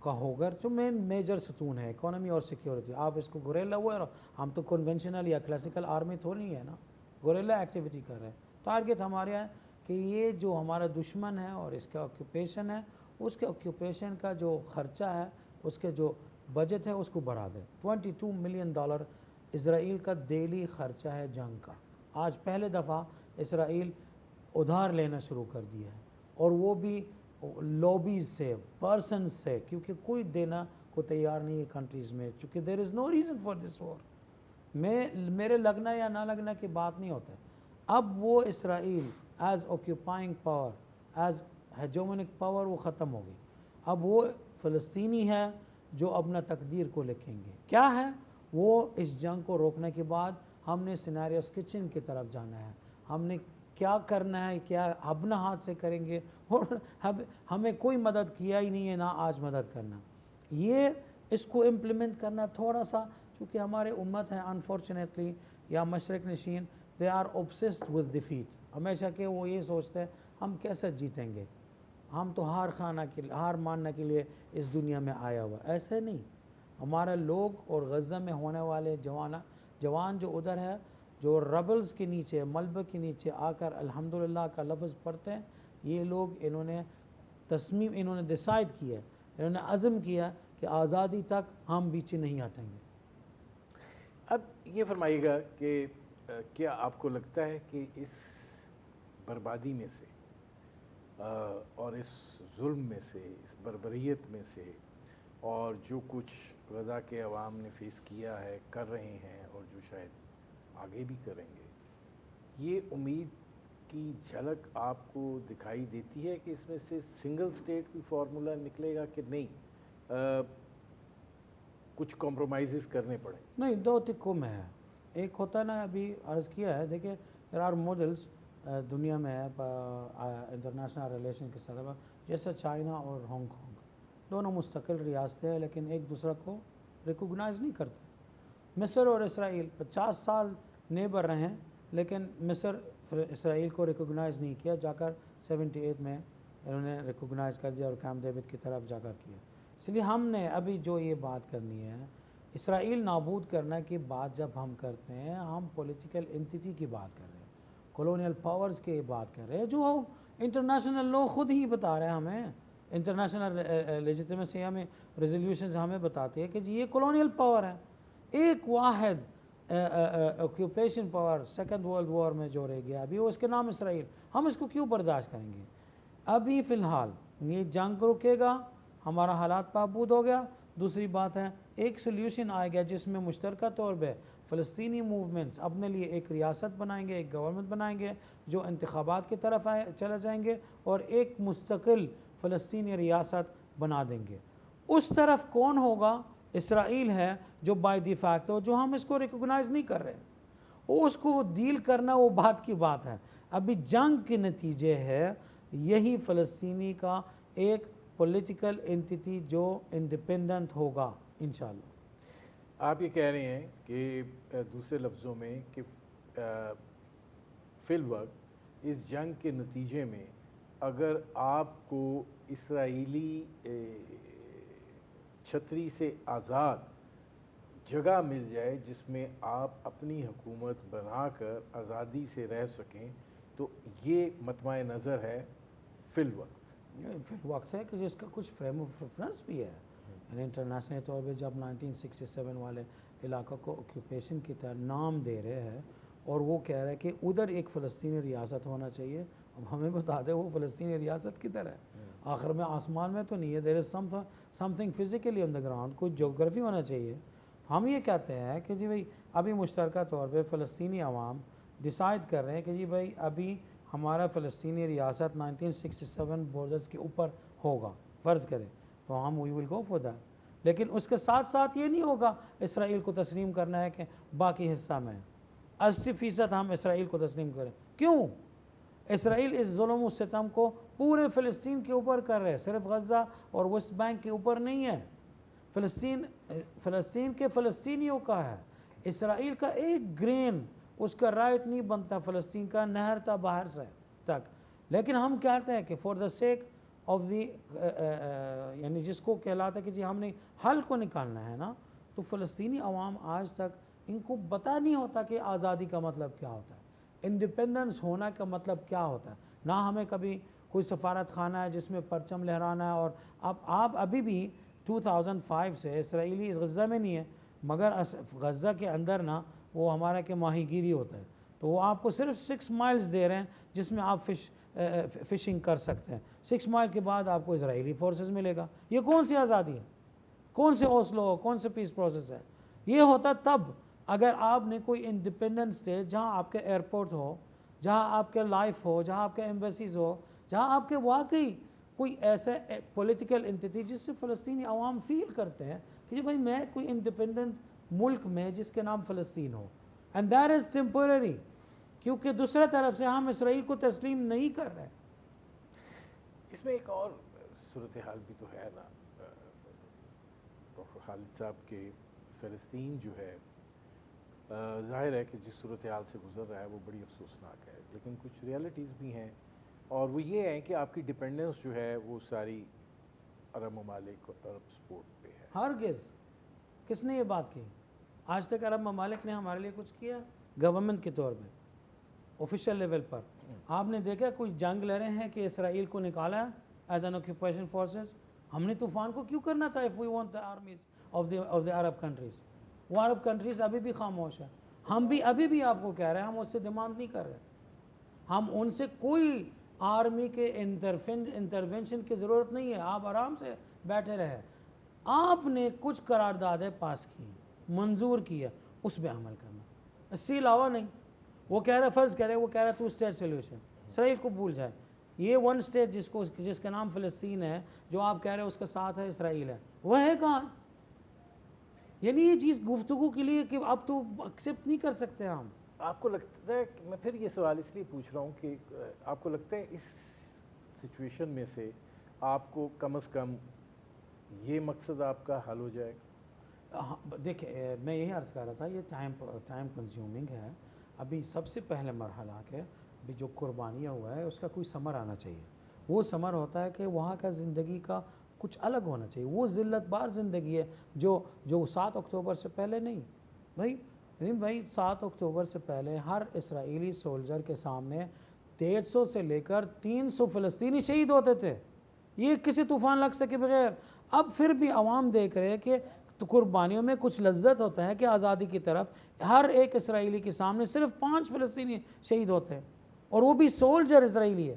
کا ہوگر جو میجر ستون ہے اکانومی اور سیکیورٹی. آپ اس کو گوریلا ہوا ہے، ہم تو کنونشنل یا کلاسیکل آرمی تھوڑی ہے نا، گوریلا ایکٹیویٹی کر رہے ہیں. ٹارگیٹ ہمارے ہے کہ یہ جو ہمارا دشمن ہے اور اس کا آکیوپیشن ہے، اس کے آکیوپیشن کا جو خرچہ ہے، اس کے جو بجٹ ہے اس کو بڑھا دیں. $22 ملین اسرائیل کا ڈیلی خرچہ ہے جنگ کا. آج پہلے دفعہ اسرائیل ادھار لینا شروع کر دیا ہے، اور وہ بھی لوبیز سے، پرسنز سے، کیونکہ کوئی دینا کو تیار نہیں ہے کنٹریز میں، چونکہ دیر از نو ریزن فار دس وار. میرے لگنا یا نہ لگنا کی بات نہیں ہوتا. اب وہ اسرائیل ایز آکیوپائنگ پاور، ایز ہیجومنک پاور وہ ختم ہو گئی. اب وہ فلسطینی ہے جو اپنا تقدیر کو لکھیں گے. کیا ہے وہ؟ اس جنگ کو روکنے کے بعد ہم نے سیناریوز کچن کی طرف جانا ہے. ہم نے کیا کرنا ہے، کیا اپنا ہاتھ سے کریں گے، اور ہمیں کوئی مدد کیا ہی نہیں ہے، نہ آج مدد کرنا. یہ اس کو امپلیمنٹ کرنا تھوڑا سا، چونکہ ہمارے امت ہے انفارچونیٹلی یا مشرق نشین، they are obsessed with defeat. ہمیشہ کہ وہ یہ سوچتے ہیں ہم کیسے جیتیں گے، ہم تو ہار ماننے کے لیے اس دنیا میں آیا ہوا. ایسے نہیں. ہمارے لوگ اور غزہ میں ہونے والے جوان جو ادھر ہے، جو ربلز کے نیچے، ملبے کے نیچے آ کر الحمدللہ کا لفظ پڑھتے ہیں، یہ لوگ انہوں نے ڈیسائیڈ کیا، انہوں نے عزم کیا کہ آزادی تک ہم پیچھے نہیں ہٹیں گے. اب یہ فرمائیے گا کہ کیا آپ کو لگتا ہے کہ اس بربادی میں سے اور اس ظلم میں سے، اس بربریت میں سے، اور جو کچھ غزہ کے عوام نے فیس کیا ہے، کر رہے ہیں، اور جو شاید آگے بھی کریں گے، یہ امید کی جھلک آپ کو دکھائی دیتی ہے کہ اس میں سے سنگل سٹیٹ کی فارمولا نکلے گا کہ نہیں کچھ کمپرومائزز کرنے پڑیں؟ نہیں، دو تکوں میں ہے. ایک ہوتا ہے نا، ابھی عرض کیا ہے، دیکھیں دیر آر ماڈلس دنیا میں ہے انٹرنیشنل ریلیشن کے ساتھ، جیسے چائنا اور ہانگ کانگ، دونوں مستقل ریاستیں ہیں لیکن ایک دوسرے کو ریکوگنائز نہیں کرتے. مصر اور اسرائیل 50 سال نیبر رہے ہیں، لیکن مصر اسرائیل کو ریکوگنائز نہیں کیا. جا کر 78 میں انہوں نے ریکوگنائز کر دیا اور کیمپ ڈیوڈ کی طرف جا کر کیا. اس لیے ہم نے ابھی جو یہ بات کرنی ہے، اسرائیل نابود کرنے کی بات جب ہم کرتے ہیں، ہم پولیٹیکل انٹیٹی کی بات کر رہے ہیں، کولونیل پاورز کی بات کر رہے ہیں، جو انٹرنیشنل لاء خود ہی بتا رہے ہیں ہمیں. انٹرنیشنل لیجیٹیمیسی ہمیں ریزولوشنز ہمیں بتاتے ہیں کہ جی یہ کولونیل پاور ہے. ایک واحد occupation power second world war میں جو رہ گیا ابھی، وہ اس کے نام اسرائیل. ہم اس کو کیوں برداشت کریں گے؟ ابھی فی الحال یہ جنگ رکے گا، ہمارا حالات پابود ہو گیا. دوسری بات ہے ایک سلیوشن آئے گا جس میں مشترکہ طور پہ فلسطینی موومنٹس اپنے لیے ایک ریاست بنائیں گے، ایک گورنمنٹ بنائیں گے جو انتخابات کی طرف چلے جائیں گے، اور ایک مستقل فلسطینی ریاست بنا دیں گے. اس طرف کون ہوگا؟ اسرائیل ہے، جو بائی دی فیکٹ جو ہم اس کو ریکوگنائز نہیں کر رہے. وہ اس کو ڈیل کرنا وہ بات کی بات ہے. ابھی جنگ کے نتیجے ہے یہی فلسطینی کا ایک پولیٹیکل انٹیٹی جو انڈیپینڈنٹ ہوگا انشاءاللہ. آپ یہ کہہ رہے ہیں کہ دوسرے لفظوں میں کہ فی الوقت اس جنگ کے نتیجے میں اگر آپ کو اسرائیلی چھتری سے آزاد جگہ مل جائے جس میں آپ اپنی حکومت بنا کر آزادی سے رہ سکیں، تو یہ مطمع نظر ہے فی الوقت. فی الوقت ہے کہ جس کا کچھ فریم آف ریفرنس بھی ہے. یعنی انٹرنیشنل طور پہ جب 1967 والے علاقہ کو آکیوپیشن کی طرح نام دے رہے ہیں، اور وہ کہہ رہے ہیں کہ ادھر ایک فلسطینی ریاست ہونا چاہیے، اب ہمیں بتا دیں وہ فلسطینی ریاست کدھر ہے؟ آخر میں آسمان میں تو نہیں ہے. There is something physically on the ground, کوئی جیوگرافی ہونا چاہیے. ہم یہ کہتے ہیں کہ جی بھائی ابھی مشترکہ طور پہ فلسطینی عوام ڈیسائیڈ کر رہے ہیں کہ جی بھائی ابھی ہمارا فلسطینی ریاست 1967 بارڈرز کے اوپر ہوگا، فرض کریں تو ہم وی ول گو فار دیٹ. لیکن اس کے ساتھ ساتھ یہ نہیں ہوگا اسرائیل کو تسلیم کرنا ہے کہ باقی حصہ میں 80% ہم اسرائیل کو تسلیم کریں. کیوں؟ اسرائیل اس ظلم و ستم کو پورے فلسطین کے اوپر کر رہے ہیں, صرف غزہ اور ویسٹ بینک کے اوپر نہیں ہے. فلسطین کے فلسطینیوں کا ہے. اسرائیل کا ایک گرین اس کا رائٹ نہیں بنتا فلسطین کا نہر تا باہر سے تک. لیکن ہم کہتے ہیں کہ for the sake of the یعنی جس کو کہلاتا ہے کہ جی ہم نے حل کو نکالنا ہے نا, تو فلسطینی عوام آج تک ان کو پتہ نہیں ہوتا کہ آزادی کا مطلب کیا ہوتا ہے, انڈیپینڈنس ہونا کا مطلب کیا ہوتا ہے. نہ ہمیں کبھی کوئی سفارت خانہ ہے جس میں پرچم لہرانا ہے. اور اب آپ ابھی بھی 2005 سے اسرائیلی غزہ میں نہیں ہے, مگر غزہ کے اندر نا وہ ہمارا کہ ماہی گیری ہوتا ہے, تو وہ آپ کو صرف 6 مائلز دے رہے ہیں جس میں آپ فشنگ کر سکتے ہیں. 6 مائل کے بعد آپ کو اسرائیلی فورسز ملے گا. یہ کون سی آزادی ہے؟ کون سے اوسلو, کون سے پیس پروسیس ہے؟ یہ ہوتا تب اگر آپ نے کوئی انڈیپینڈنٹ اسٹیٹ جہاں آپ کے ایئرپورٹ ہو, جہاں آپ کے لائف ہو, جہاں آپ کے ایمبیسیز ہو, جہاں آپ کے واقعی کوئی ایسے پولیٹیکل انٹیٹی جس سے فلسطینی عوام فیل کرتے ہیں کہ جی بھائی میں کوئی انڈیپینڈنٹ ملک میں جس کے نام فلسطین ہو. اینڈ دیٹ از ٹیمپرری, کیونکہ دوسرے طرف سے ہم اسرائیل کو تسلیم نہیں کر رہے. اس میں ایک اور صورتحال بھی تو ہے نا ڈاکٹر خالد صاحب کہ فلسطین جو ہے ظاہر ہے کہ جس صورتحال سے گزر رہا ہے وہ بڑی افسوسناک ہے, لیکن کچھ ریالٹیز بھی ہیں, اور وہ یہ ہیں کہ آپ کی ڈپینڈنس جو ہے وہ ساری عرب ممالک اور عرب سپورٹ پہ ہے. ہرگز. کس نے یہ بات کی؟ آج تک عرب ممالک نے ہمارے لیے کچھ کیا گورنمنٹ کے طور پہ آفیشیل لیول پر؟ آپ نے دیکھا کوئی جنگ لڑے ہیں کہ اسرائیل کو نکالا ایز این آکوپیشن فورسز؟ ہم نے طوفان کو کیوں کرنا تھا if we want the armies of the Arab countries؟ وہ عرب کنٹریز ابھی بھی خاموش ہیں. ہم بھی ابھی بھی آپ کو کہہ رہے ہیں ہم اس سے ڈیمانڈ نہیں کر رہے, ہم ان سے کوئی آرمی کے انٹرونشن کی ضرورت نہیں ہے. آپ آرام سے بیٹھے رہے. آپ نے کچھ قراردادیں پاس کی, منظور کی ہے, اس پہ عمل کرنا, اس سے علاوہ نہیں. وہ کہہ رہے فرض کہہ رہے وہ کہہ رہا 2 اسٹیٹ سولوشن, اسرائیل کو بھول جائے. یہ 1 اسٹیٹ جس کا نام فلسطین ہے جو آپ کہہ رہے ہیں اس کے ساتھ ہے اسرائیل ہے, وہ ہے کہاں؟ یعنی یہ چیز گفتگو کے لیے کہ اب تو ایکسیپٹ نہیں کر سکتے ہم. آپ کو لگتا ہے کہ میں پھر یہ سوال اس لیے پوچھ رہا ہوں کہ آپ کو لگتا ہے اس سچویشن میں سے آپ کو کم از کم یہ مقصد آپ کا حل ہو جائے گا؟ دیکھیں میں یہی عرض کر رہا تھا یہ ٹائم کنزیومنگ ہے. ابھی سب سے پہلے مرحلہ کہ ابھی جو قربانیاں ہوا ہے اس کا کوئی ثمر آنا چاہیے. وہ ثمر ہوتا ہے کہ وہاں کا زندگی کا کچھ الگ ہونا چاہیے. وہ ذلت بار زندگی ہے جو 7 اکتوبر سے پہلے نہیں. بھائی 7 اکتوبر سے پہلے ہر اسرائیلی سولجر کے سامنے 150 سے لے کر 300 فلسطینی شہید ہوتے تھے, یہ کسی طوفان لگ سکے بغیر. اب پھر بھی عوام دیکھ رہے ہیں کہ قربانیوں میں کچھ لذت ہوتا ہے کہ آزادی کی طرف ہر ایک اسرائیلی کے سامنے صرف 5 فلسطینی شہید ہوتے ہیں, اور وہ بھی سولجر اسرائیلی ہے.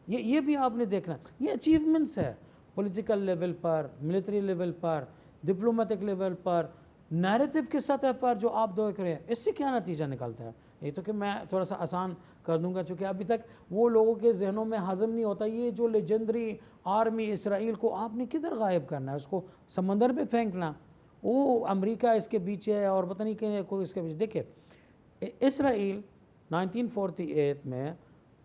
یہ بھی آپ نے دیکھنا. یہ اچیومنٹس ہے پولیٹیکل لیول پر, ملٹری لیول پر, ڈپلومیٹک لیول پر, نیریٹو کی سطح پر جو آپ دیکھ رہے ہیں. اس سے کیا نتیجہ نکلتا ہے؟ یہ تو کہ میں تھوڑا سا آسان کر دوں گا چونکہ ابھی تک وہ لوگوں کے ذہنوں میں ہضم نہیں ہوتا. یہ جو لیجنڈری آرمی اسرائیل کو آپ نے کدھر غائب کرنا ہے؟ اس کو سمندر پہ پھینکنا؟ وہ امریکہ اس کے پیچھے ہے اور پتہ نہیں کہ کوئی اس کے پیچھے. دیکھیں اسرائیل 1948 میں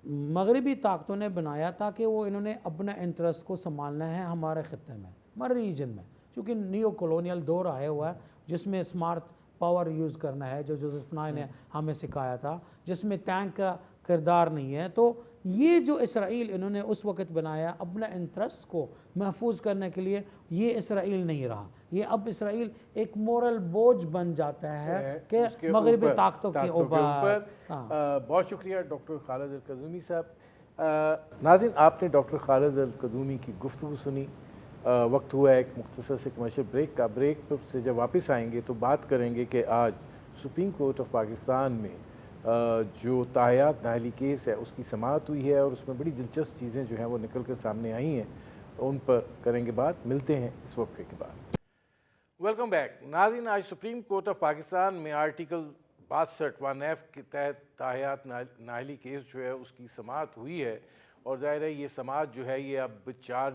مغربی طاقتوں نے بنایا تاکہ وہ انہوں نے اپنا انٹرسٹ کو سنبھالنا ہے ہمارے خطے میں, ہمارے ریجن میں, کیونکہ نیو کولونیل دور آیا ہوا ہے جس میں اسمارٹ پاور یوز کرنا ہے جو جوزف نائے نے ہمیں سکھایا تھا, جس میں ٹینک کا کردار نہیں ہے. تو یہ جو اسرائیل انہوں نے اس وقت بنایا اپنا انٹرسٹ کو محفوظ کرنے کے لیے, یہ اسرائیل نہیں رہا. یہ اب اسرائیل ایک مورل بوجھ بن جاتا ہے کہ مغربی طاقتوں کے اوپر. بہت شکریہ ڈاکٹر خالد القدومی صاحب. ناظرین آپ نے ڈاکٹر خالد القدومی کی گفتگو سنی. وقت ہوا ہے ایک مختصر سے کمرشل بریک کا. بریک سے جب واپس آئیں گے تو بات کریں گے کہ آج سپریم کورٹ آف پاکستان میں جو تاحیات نااہلی کیس ہے اس کی سماعت ہوئی ہے, اور اس میں بڑی دلچسپ چیزیں جو ہیں وہ نکل کر سامنے آئی ہیں, ان پر کریں گے بات. ملتے ہیں اس وقفے کے بعد. Welcome back. ناظرین آج سپریم کورٹ آف پاکستان میں آرٹیکل 62(1)(f) کے تحت تاحیات نااہلی کیس جو ہے اس کی سماعت ہوئی ہے, اور ظاہر ہے یہ سماعت جو ہے یہ اب 4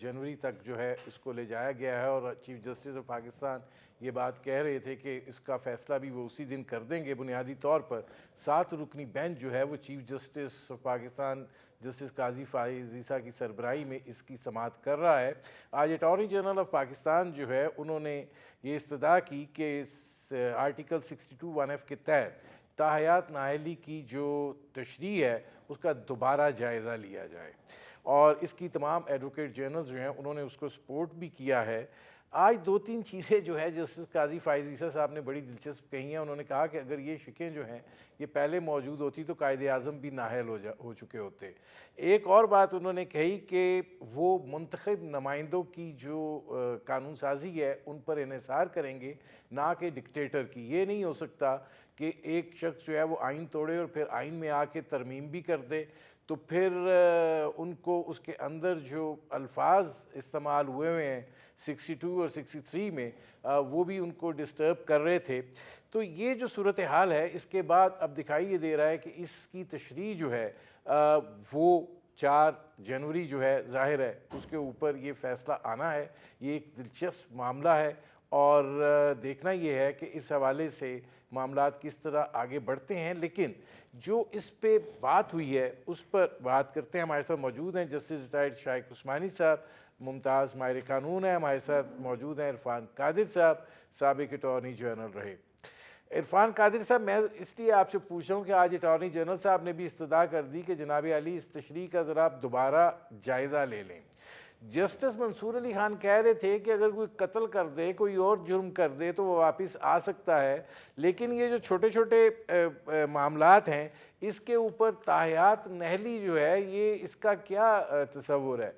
جنوری تک جو ہے اس کو لے جایا گیا ہے، اور چیف جسٹس آف پاکستان یہ بات کہہ رہے تھے کہ اس کا فیصلہ بھی وہ اسی دن کر دیں گے۔ بنیادی طور پر 7 رکنی بینچ جو ہے وہ chief justice of Pakistan justice قاضی فائز عیسیٰ کی سربراہی میں اس کی سماعت کر رہا ہے۔ آج اٹارنی جنرل آف پاکستان جو ہے انہوں نے یہ استدعا کی کہ آرٹیکل 62(1)(f) کے تحت تاحیات نااہلی کی جو تشریح ہے اس کا دوبارہ جائزہ لیا جائے، اور اس کی تمام ایڈوکیٹ جنرلز جو ہیں انہوں نے اس کو سپورٹ بھی کیا ہے۔ آج 2-3 چیزیں جو ہے جسٹس قاضی فائز عیسیٰ صاحب نے بڑی دلچسپ کہی ہیں۔ انہوں نے کہا کہ اگر یہ شکیں جو ہیں یہ پہلے موجود ہوتی تو قائد اعظم بھی نااہل ہو چکے ہوتے۔ ایک اور بات انہوں نے کہی کہ وہ منتخب نمائندوں کی جو قانون سازی ہے ان پر انحصار کریں گے، نہ کہ ڈکٹیٹر کی۔ یہ نہیں ہو سکتا کہ ایک شخص جو ہے وہ آئین توڑے اور پھر آئین میں آ کے ترمیم بھی کر دے، تو پھر ان کو اس کے اندر جو الفاظ استعمال ہوئے ہیں 62 اور 63 میں وہ بھی ان کو ڈسٹرب کر رہے تھے۔ تو یہ جو صورتحال ہے اس کے بعد اب دکھائی یہ دے رہا ہے کہ اس کی تشریح جو ہے وہ 4 جنوری جو ہے ظاہر ہے اس کے اوپر یہ فیصلہ آنا ہے۔ یہ ایک دلچسپ معاملہ ہے، اور دیکھنا یہ ہے کہ اس حوالے سے معاملات کس طرح آگے بڑھتے ہیں۔ لیکن جو اس پہ بات ہوئی ہے اس پر بات کرتے ہیں۔ ہمارے ساتھ موجود ہیں جسٹس ریٹائرڈ شائق عثمانی صاحب، ممتاز ماہر قانون ہیں۔ ہمارے ساتھ موجود ہیں عرفان قادر صاحب، سابق اٹارنی جنرل رہے۔ عرفان قادر صاحب، میں اس لیے آپ سے پوچھ رہا ہوں کہ آج اٹارنی جنرل صاحب نے بھی استدعا کر دی کہ جناب عالی اس تشریح کا ذرا آپ دوبارہ جائزہ لے لیں۔ جسٹس منصور علی خان کہہ رہے تھے کہ اگر کوئی قتل کر دے، کوئی اور جرم کر دے تو وہ واپس آ سکتا ہے، لیکن یہ جو چھوٹے چھوٹے معاملات ہیں اس کے اوپر تاحیات نااہلی جو ہے یہ اس کا کیا تصور ہے؟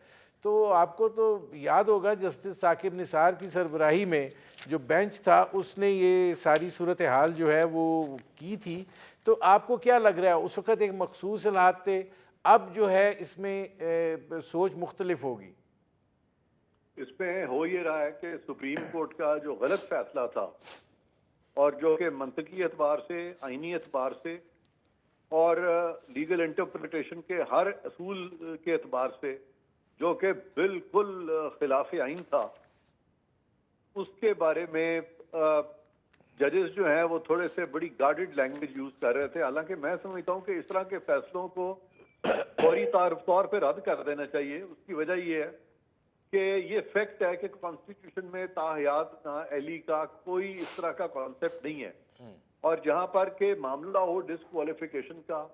تو آپ کو تو یاد ہوگا جسٹس ثاقب نثار کی سربراہی میں جو بینچ تھا اس نے یہ ساری صورتحال جو ہے وہ کی تھی، تو آپ کو کیا لگ رہا ہے اس وقت ایک مخصوص حالات تھے، اب جو ہے اس میں سوچ مختلف ہوگی؟ اس میں ہو یہ رہا ہے کہ سپریم کورٹ کا جو غلط فیصلہ تھا، اور جو کہ منطقی اعتبار سے، آئینی اعتبار سے اور لیگل انٹرپریٹیشن کے ہر اصول کے اعتبار سے جو کہ بالکل خلاف آئین تھا، اس کے بارے میں ججز جو ہیں وہ تھوڑے سے بڑی گارڈڈ لینگویج یوز کر رہے تھے۔ حالانکہ میں سمجھتا ہوں کہ اس طرح کے فیصلوں کو فوری طور پہ رد کر دینا چاہیے۔ اس کی وجہ یہ ہے کہ یہ فیکٹ ہے کہ کانسٹیٹیوشن میں تاحیات نااہلی کا کوئی اس طرح کا کانسیپٹ نہیں ہے، اور جہاں پر کہ معاملہ ہو ڈسکوالیفیکیشن کا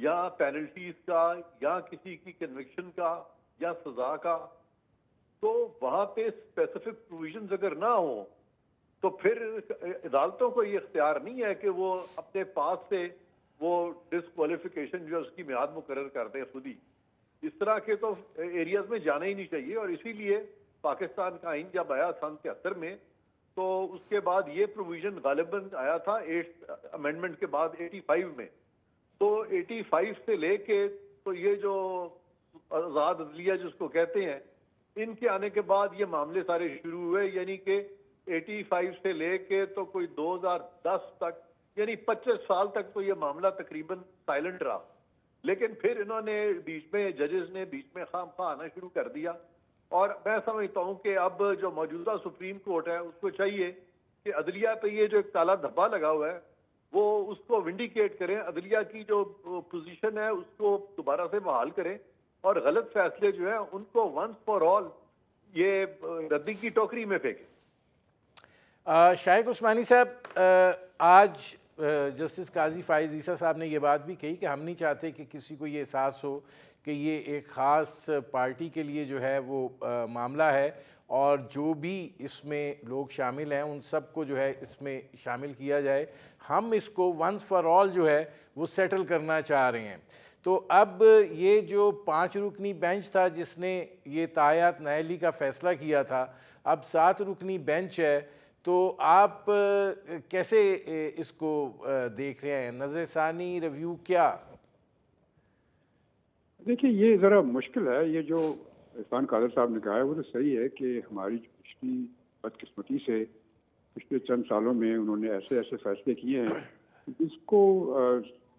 یا پینلٹیز کا یا کسی کی کنوکشن کا یا سزا کا، تو وہاں پہ اسپیسیفک پروویژنز اگر نہ ہوں تو پھر عدالتوں کو یہ اختیار نہیں ہے کہ وہ اپنے پاس سے وہ ڈسکوالیفیکیشن جو اس کی میعاد مقرر کر دیں خود ہی۔ اس طرح کے تو ایریاز میں جانا ہی نہیں چاہیے، اور اسی لیے پاکستان کا آئین جب آیا سن 73 میں تو اس کے بعد یہ پروویژن غالباً آیا تھا 8th امینڈمنٹ کے بعد 85 میں، تو 85 سے لے کے تو یہ جو آزاد عدلیہ جس کو کہتے ہیں، ان کے آنے کے بعد یہ معاملے سارے شروع ہوئے، یعنی کہ 85 سے لے کے تو کوئی 2010 تک، یعنی 25 سال تک تو یہ معاملہ تقریباً سائلنٹ رہا۔ لیکن پھر انہوں نے بیچ میں ججز نے بیچ میں خواہ مخواہ آنا شروع کر دیا، اور میں سمجھتا ہوں کہ اب جو موجودہ سپریم کورٹ ہے اس کو چاہیے کہ عدلیہ پہ یہ جو ایک کالا دھبا لگا ہوا ہے وہ اس کو ونڈیکیٹ کریں، عدلیہ کی جو پوزیشن ہے اس کو دوبارہ سے بحال کریں، اور غلط فیصلے جو ہیں ان کو ونس فار آل یہ ردی کی ٹوکری میں پھینکیں۔ شائق عثمانی صاحب، آج جسٹس قاضی فائز عیسیٰ صاحب نے یہ بات بھی کہی کہ ہم نہیں چاہتے کہ کسی کو یہ احساس ہو کہ یہ ایک خاص پارٹی کے لیے جو ہے وہ معاملہ ہے، اور جو بھی اس میں لوگ شامل ہیں ان سب کو جو ہے اس میں شامل کیا جائے۔ ہم اس کو ونس فار آل جو ہے وہ سیٹل کرنا چاہ رہے ہیں۔ تو اب یہ جو 5 رکنی بینچ تھا جس نے یہ تاحیات نااہلی کا فیصلہ کیا تھا، اب 7 رکنی بینچ ہے، تو آپ کیسے اس کو دیکھ رہے ہیں؟ نظر ثانی ریویو کیا؟ دیکھیے یہ ذرا مشکل ہے، یہ جو عرفان قادر صاحب نے کہا ہے وہ تو صحیح ہے کہ ہماری جو پچھلی بدقسمتی سے پچھلے چند سالوں میں انہوں نے ایسے ایسے فیصلے کیے ہیں جس کو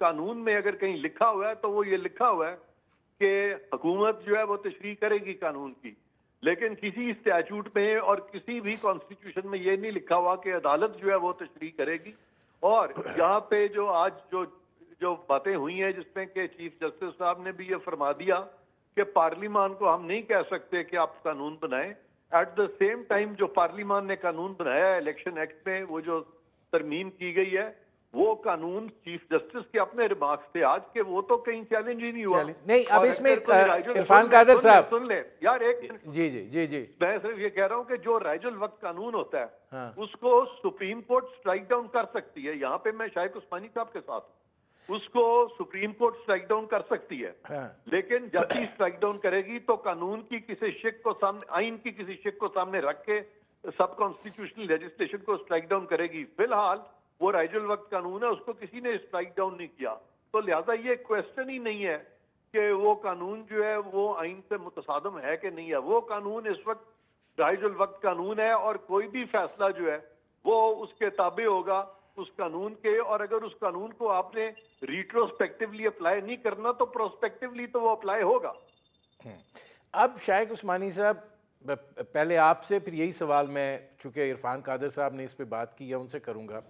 قانون میں اگر کہیں لکھا ہوا ہے تو وہ یہ لکھا ہوا ہے کہ حکومت جو ہے وہ تشریح کرے گی قانون کی، لیکن کسی اسٹیچوٹ میں اور کسی بھی کانسٹیٹیوشن میں یہ نہیں لکھا ہوا کہ عدالت جو ہے وہ تشریح کرے گی. اور یہاں پہ جو آج جو باتیں ہوئی ہیں جس میں کہ چیف جسٹس صاحب نے بھی یہ فرما دیا کہ پارلیمان کو ہم نہیں کہہ سکتے کہ آپ قانون بنائیں. ایٹ دا سیم ٹائم جو پارلیمان نے قانون بنایا ہے الیکشن ایکٹ میں، وہ جو ترمیم کی گئی ہے، وہ قانون چیف جسٹس کے اپنے ریمارکس تھے آج کے، وہ تو کہیں چیلنج ہی نہیں ہوا. نہیں اب اس میں عرفان قادر صاحب سن لے یار ایک، جی میں صرف یہ کہہ رہا ہوں کہ جو رائج الوقت قانون ہوتا ہے اس کو سپریم کورٹ سٹرائک ڈاؤن کر سکتی ہے. یہاں پہ میں شائق عثمانی صاحب کے ساتھ ہوں، اس کو سپریم کورٹ سٹرائک ڈاؤن کر سکتی ہے، لیکن جب بھی سٹرائک ڈاؤن کرے گی تو قانون کی کسی شق کو سامنے، آئین کی کسی شق کو سامنے رکھ کے سب کانسٹیٹیوشنل لیجسلیشن کو سٹرائک ڈاؤن کرے گی. فی الحال وہ رائج الوقت قانون ہے، اس کو کسی نے سٹرائک ڈاؤن نہیں کیا، تو لہذا یہ کویسچن ہی نہیں ہے کہ وہ قانون جو ہے وہ آئین سے متصادم ہے کہ نہیں ہے. وہ قانون اس وقت رائج الوقت قانون ہے اور کوئی بھی فیصلہ جو ہے وہ اس کے تابع ہوگا اس قانون کے. اور اگر اس قانون کو آپ نے ریٹروسپیکٹیولی اپلائی نہیں کرنا تو پروسپیکٹیولی تو وہ اپلائی ہوگا. اب شائق عثمانی صاحب پہلے آپ سے پھر یہی سوال میں، چونکہ عرفان قادر صاحب نے اس پہ بات کی ہے، ان سے کروں گا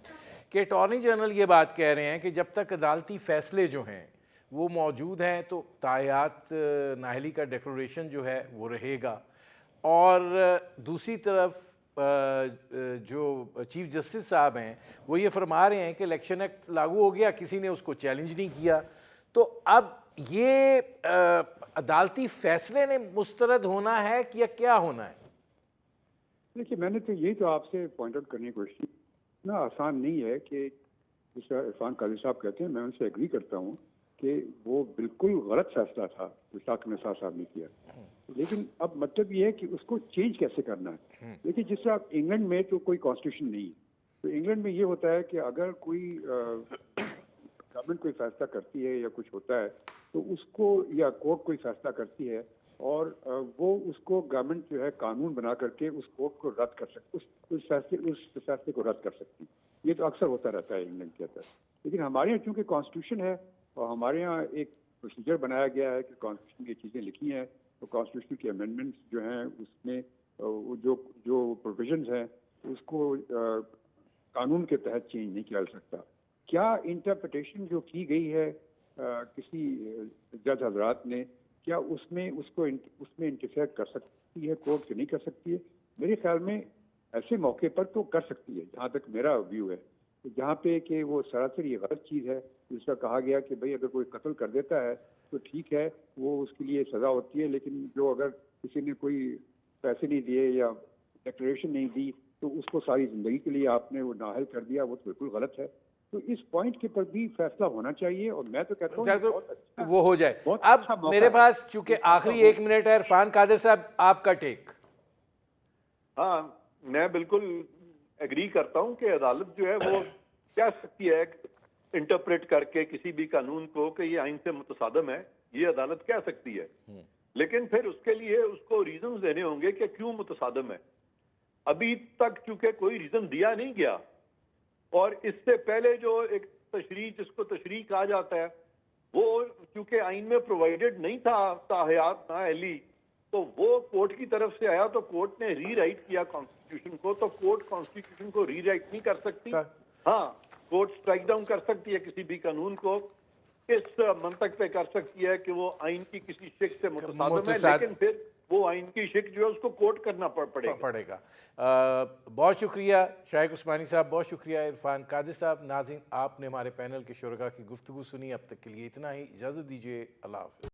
کہ اٹارنی جنرل یہ بات کہہ رہے ہیں کہ جب تک عدالتی فیصلے جو ہیں وہ موجود ہیں تو تاحیات نااہلی کا ڈیکلریشن جو ہے وہ رہے گا. اور دوسری طرف جو چیف جسٹس صاحب ہیں وہ یہ فرما رہے ہیں کہ الیکشن ایکٹ لاگو ہو گیا، کسی نے اس کو چیلنج نہیں کیا. تو اب یہ عدالتی فیصلے نے مسترد ہونا ہے یا کیا ہونا ہے؟ دیکھیے میں نے تو یہی تو آپ سے پوائنٹ آؤٹ کرنے کی کوشش کی، اتنا آسان نہیں ہے کہ جس طرح عرفان قادری صاحب کہتے ہیں، میں ان سے ایگری کرتا ہوں کہ وہ بالکل غلط فیصلہ تھا جو ثاقب نثار صاحب نے کیا، لیکن اب مطلب یہ ہے کہ اس کو چینج کیسے کرنا ہے. دیکھیے جس طرح انگلینڈ میں تو کوئی کانسٹیٹیوشن نہیں، تو انگلینڈ میں یہ ہوتا ہے کہ اگر کوئی گورنمنٹ کوئی فیصلہ کرتی ہے یا کچھ ہوتا ہے تو اس کو، یا کورٹ کوئی فیصلہ کرتی ہے اور وہ اس کو گورنمنٹ جو ہے قانون بنا کر کے اس کورٹ کو رد کر سکتی، اس فیصلے کو رد کر سکتی. یہ تو اکثر ہوتا رہتا ہے انگلینڈ کے اندر. لیکن ہمارے یہاں چونکہ کانسٹیٹیوشن ہے اور ہمارے یہاں ایک پروسیجر بنایا گیا ہے کہ کانسٹیٹیوشن کی چیزیں لکھی ہیں، تو کانسٹیٹیوشن کے امینڈمنٹس جو ہیں اس میں جو پروویژنز ہیں اس کو قانون کے تحت چینج نہیں کیا جا سکتا. کیا انٹرپریٹیشن جو کی گئی ہے کسی جج حضرات نے، کیا اس میں انٹرفیئر کر سکتی ہے کورٹ کہ نہیں کر سکتی ہے؟ میرے خیال میں ایسے موقع پر تو کر سکتی ہے، جہاں تک میرا ویو ہے. جہاں پہ کہ وہ سراسر یہ غلط چیز ہے، جس کا کہا گیا کہ بھئی اگر کوئی قتل کر دیتا ہے تو ٹھیک ہے وہ اس کے لیے سزا ہوتی ہے، لیکن جو اگر کسی نے کوئی پیسے نہیں دیے یا ڈیکلریشن نہیں دی تو اس کو ساری زندگی کے لیے آپ نے وہ نااہل کر دیا، وہ تو بالکل غلط ہے. تو اس پوائنٹ کے پر بھی فیصلہ ہونا چاہیے اور میں تو کہتا ہوں وہ ہو جائے. اب میرے پاس چونکہ آخری 1 منٹ ہے، عرفان قادر صاحب آپ کا ٹیک. ہاں میں بالکل ایگری کرتا ہوں کہ عدالت جو ہے وہ کہہ سکتی ہے انٹرپریٹ کر کے کسی بھی قانون کو کہ یہ آئین سے متصادم ہے، یہ عدالت کہہ سکتی ہے، لیکن پھر اس کے لیے اس کو ریزنز دینے ہوں گے کہ کیوں متصادم ہے. ابھی تک چونکہ کوئی ریزن دیا نہیں گیا، اور اس سے پہلے جو ایک تشریح، جس کو تشریح کہا جاتا ہے، وہ چونکہ آئین میں پرووائڈڈ نہیں تھا تاحیات نااہلی، تو وہ کورٹ کی طرف سے آیا تو کورٹ نے ری رائٹ کیا کانسٹیٹیوشن کو. تو کورٹ کانسٹیٹیوشن کو ری رائٹ نہیں کر سکتی. ہاں کورٹ سٹرائک ڈاؤن کر سکتی ہے کسی بھی قانون کو، اس منطق پہ کر سکتی ہے کہ وہ آئین کی کسی شق سے متصادم ہے، لیکن پھر وہ آئین کی شق جو ہے اس کو کوٹ کرنا پڑے گا. بہت شکریہ شائق عثمانی صاحب، بہت شکریہ عرفان قادر صاحب. ناظرین آپ نے ہمارے پینل کے شرکاء کی گفتگو سنی، اب تک کے لیے اتنا ہی، اجازت دیجیے، اللہ حافظ.